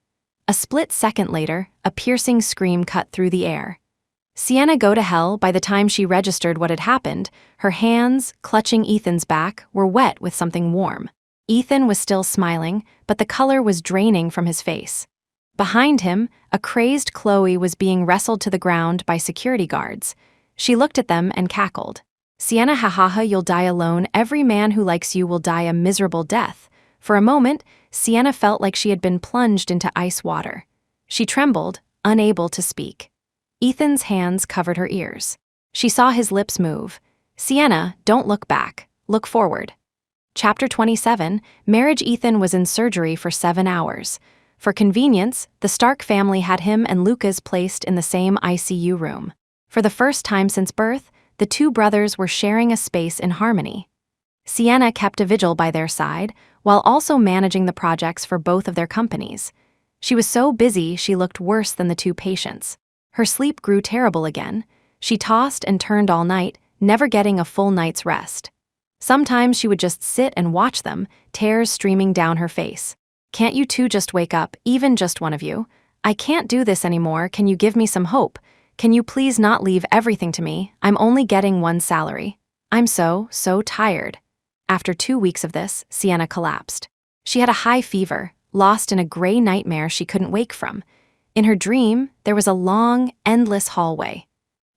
A split second later, a piercing scream cut through the air. Sienna go to hell. By the time she registered what had happened, her hands, clutching Ethan's back, were wet with something warm. Ethan was still smiling, but the color was draining from his face. Behind him, a crazed Chloe was being wrestled to the ground by security guards. She looked at them and cackled. "Sienna, ha, you'll die alone. Every man who likes you will die a miserable death." For a moment, Sienna felt like she had been plunged into ice water. She trembled, unable to speak. Ethan's hands covered her ears. She saw his lips move. "Sienna, don't look back. Look forward." Chapter 27, Marriage. Ethan was in surgery for 7 hours. For convenience, the Stark family had him and Lucas placed in the same ICU room. For the first time since birth, the 2 brothers were sharing a space in harmony. Sienna kept a vigil by their side, while also managing the projects for both of their companies. She was so busy she looked worse than the 2 patients. Her sleep grew terrible again. She tossed and turned all night, never getting a full night's rest. Sometimes she would just sit and watch them, tears streaming down her face. "Can't you 2 just wake up, even just one of you? I can't do this anymore. Can you give me some hope? Can you please not leave everything to me? I'm only getting 1 salary. I'm so tired." After 2 weeks of this, Sienna collapsed. She had a high fever, lost in a gray nightmare she couldn't wake from. In her dream, there was a long, endless hallway.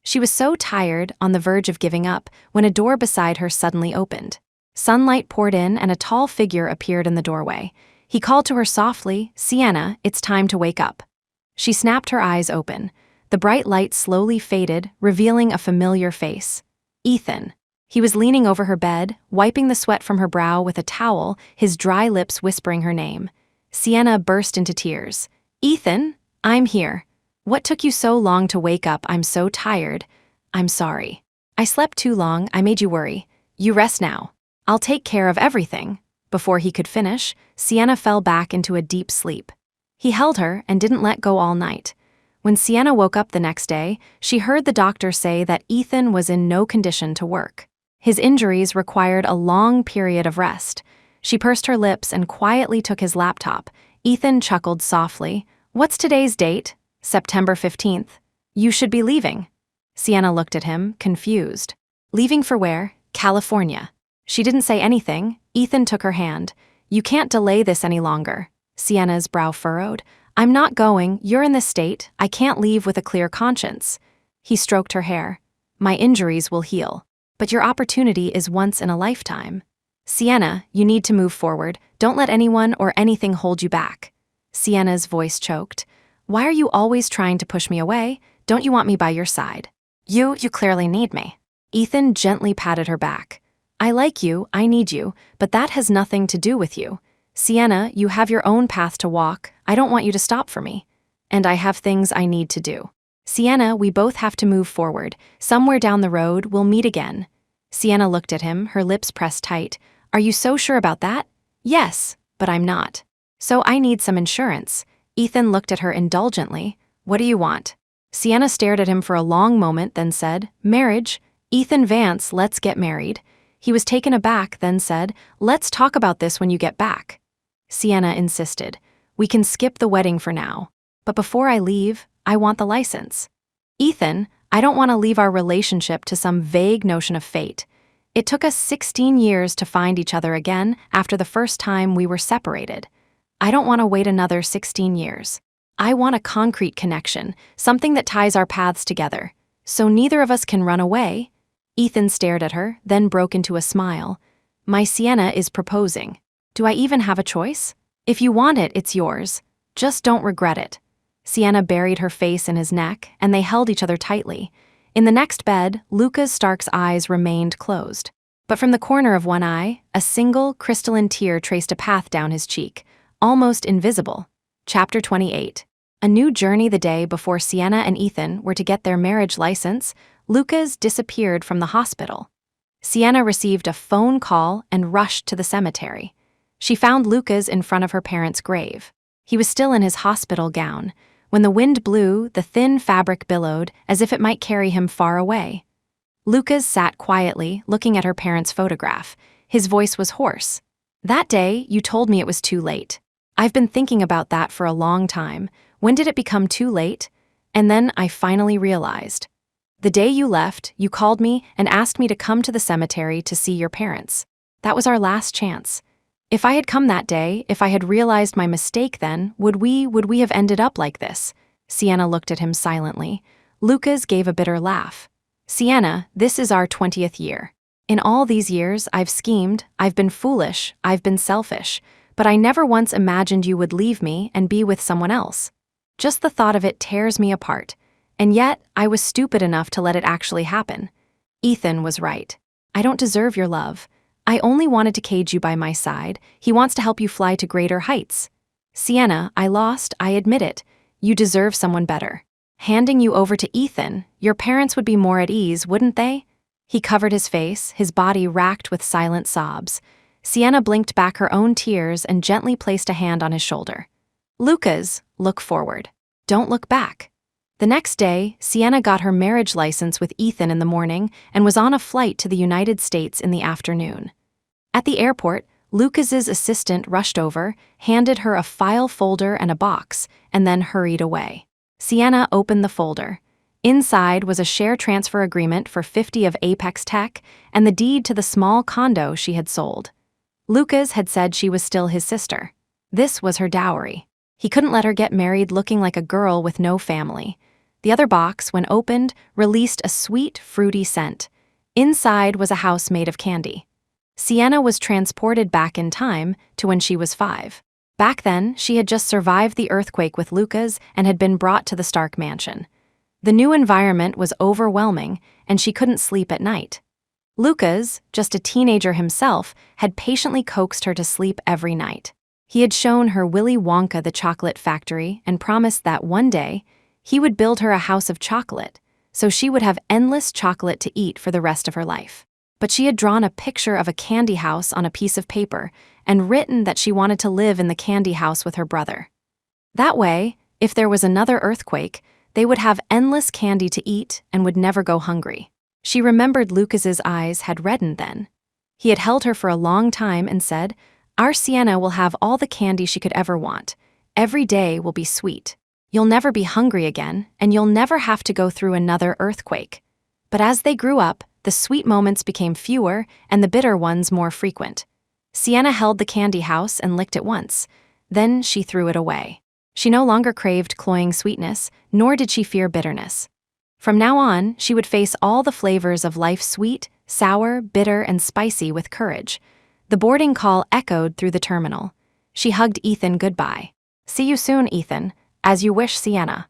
She was so tired, on the verge of giving up, when a door beside her suddenly opened. Sunlight poured in and a tall figure appeared in the doorway. He called to her softly, "Sienna, it's time to wake up." She snapped her eyes open. The bright light slowly faded, revealing a familiar face. Ethan. He was leaning over her bed, wiping the sweat from her brow with a towel, his dry lips whispering her name. Sienna burst into tears. "Ethan, I'm here. What took you so long to wake up? I'm so tired. I'm sorry. I slept too long, I made you worry. You rest now. I'll take care of everything. Before he could finish, Sienna fell back into a deep sleep. He held her and didn't let go all night. When Sienna woke up the next day, she heard the doctor say that Ethan was in no condition to work. His injuries required a long period of rest. She pursed her lips and quietly took his laptop. Ethan chuckled softly. What's today's date? September 15th. You should be leaving. Sienna looked at him, confused. Leaving for where? California. She didn't say anything. Ethan took her hand. You can't delay this any longer. Sienna's brow furrowed. I'm not going. You're in this state. I can't leave with a clear conscience. He stroked her hair. My injuries will heal. But your opportunity is once in a lifetime. Sienna, you need to move forward. Don't let anyone or anything hold you back. Sienna's voice choked. Why are you always trying to push me away? Don't you want me by your side? You clearly need me. Ethan gently patted her back. I like you, I need you, but that has nothing to do with you. Sienna, you have your own path to walk. I don't want you to stop for me. And I have things I need to do. Sienna, we both have to move forward. Somewhere down the road, we'll meet again. Sienna looked at him, her lips pressed tight. Are you so sure about that? Yes, but I'm not. So I need some insurance. Ethan looked at her indulgently. What do you want? Sienna stared at him for a long moment, then said, Marriage. Ethan Vance, let's get married. He was taken aback, then said, Let's talk about this when you get back. Sienna insisted. We can skip the wedding for now. But before I leave, I want the license. Ethan, I don't want to leave our relationship to some vague notion of fate. It took us 16 years to find each other again after the first time we were separated. I don't want to wait another 16 years. I want a concrete connection, something that ties our paths together, so neither of us can run away. Ethan stared at her, then broke into a smile. My Sienna is proposing. Do I even have a choice? If you want it, it's yours. Just don't regret it. Sienna buried her face in his neck, and they held each other tightly. In the next bed, Lucas Stark's eyes remained closed. But from the corner of one eye, a single, crystalline tear traced a path down his cheek, almost invisible. Chapter 28. A new journey. The day before Sienna and Ethan were to get their marriage license, Lucas disappeared from the hospital. Sienna received a phone call and rushed to the cemetery. She found Lucas in front of her parents' grave. He was still in his hospital gown. When the wind blew, the thin fabric billowed as if it might carry him far away. Lucas sat quietly, looking at her parents' photograph. His voice was hoarse. That day, you told me it was too late. I've been thinking about that for a long time. When did it become too late? And then I finally realized. The day you left, you called me and asked me to come to the cemetery to see your parents. That was our last chance. If I had come that day, if I had realized my mistake then, would we have ended up like this? Sienna looked at him silently. Lucas gave a bitter laugh. Sienna, this is our 20th year. In all these years, I've schemed, I've been foolish, I've been selfish, but I never once imagined you would leave me and be with someone else. Just the thought of it tears me apart. And yet, I was stupid enough to let it actually happen. Ethan was right. I don't deserve your love. I only wanted to cage you by my side. He wants to help you fly to greater heights. Sienna, I lost, I admit it. You deserve someone better. Handing you over to Ethan, your parents would be more at ease, wouldn't they? He covered his face, his body racked with silent sobs. Sienna blinked back her own tears and gently placed a hand on his shoulder. Lucas, look forward. Don't look back. The next day, Sienna got her marriage license with Ethan in the morning and was on a flight to the United States in the afternoon. At the airport, Lucas's assistant rushed over, handed her a file folder and a box, and then hurried away. Sienna opened the folder. Inside was a share transfer agreement for 50 of Apex Tech and the deed to the small condo she had sold. Lucas had said she was still his sister. This was her dowry. He couldn't let her get married looking like a girl with no family. The other box, when opened, released a sweet, fruity scent. Inside was a house made of candy. Sienna was transported back in time to when she was 5. Back then, she had just survived the earthquake with Lucas and had been brought to the Stark mansion. The new environment was overwhelming, and she couldn't sleep at night. Lucas, just a teenager himself, had patiently coaxed her to sleep every night. He had shown her Willy Wonka the chocolate factory and promised that one day he would build her a house of chocolate, so she would have endless chocolate to eat for the rest of her life. But she had drawn a picture of a candy house on a piece of paper and written that she wanted to live in the candy house with her brother. That way, if there was another earthquake, they would have endless candy to eat and would never go hungry. She remembered Lucas's eyes had reddened then. He had held her for a long time and said, "Our Sienna will have all the candy she could ever want. Every day will be sweet. You'll never be hungry again, and you'll never have to go through another earthquake." But as they grew up, the sweet moments became fewer and the bitter ones more frequent. Sienna held the candy house and licked it once. Then she threw it away. She no longer craved cloying sweetness, nor did she fear bitterness. From now on, she would face all the flavors of life, sweet, sour, bitter, and spicy, with courage. The boarding call echoed through the terminal. She hugged Ethan goodbye. "See you soon, Ethan. As you wish, Sienna."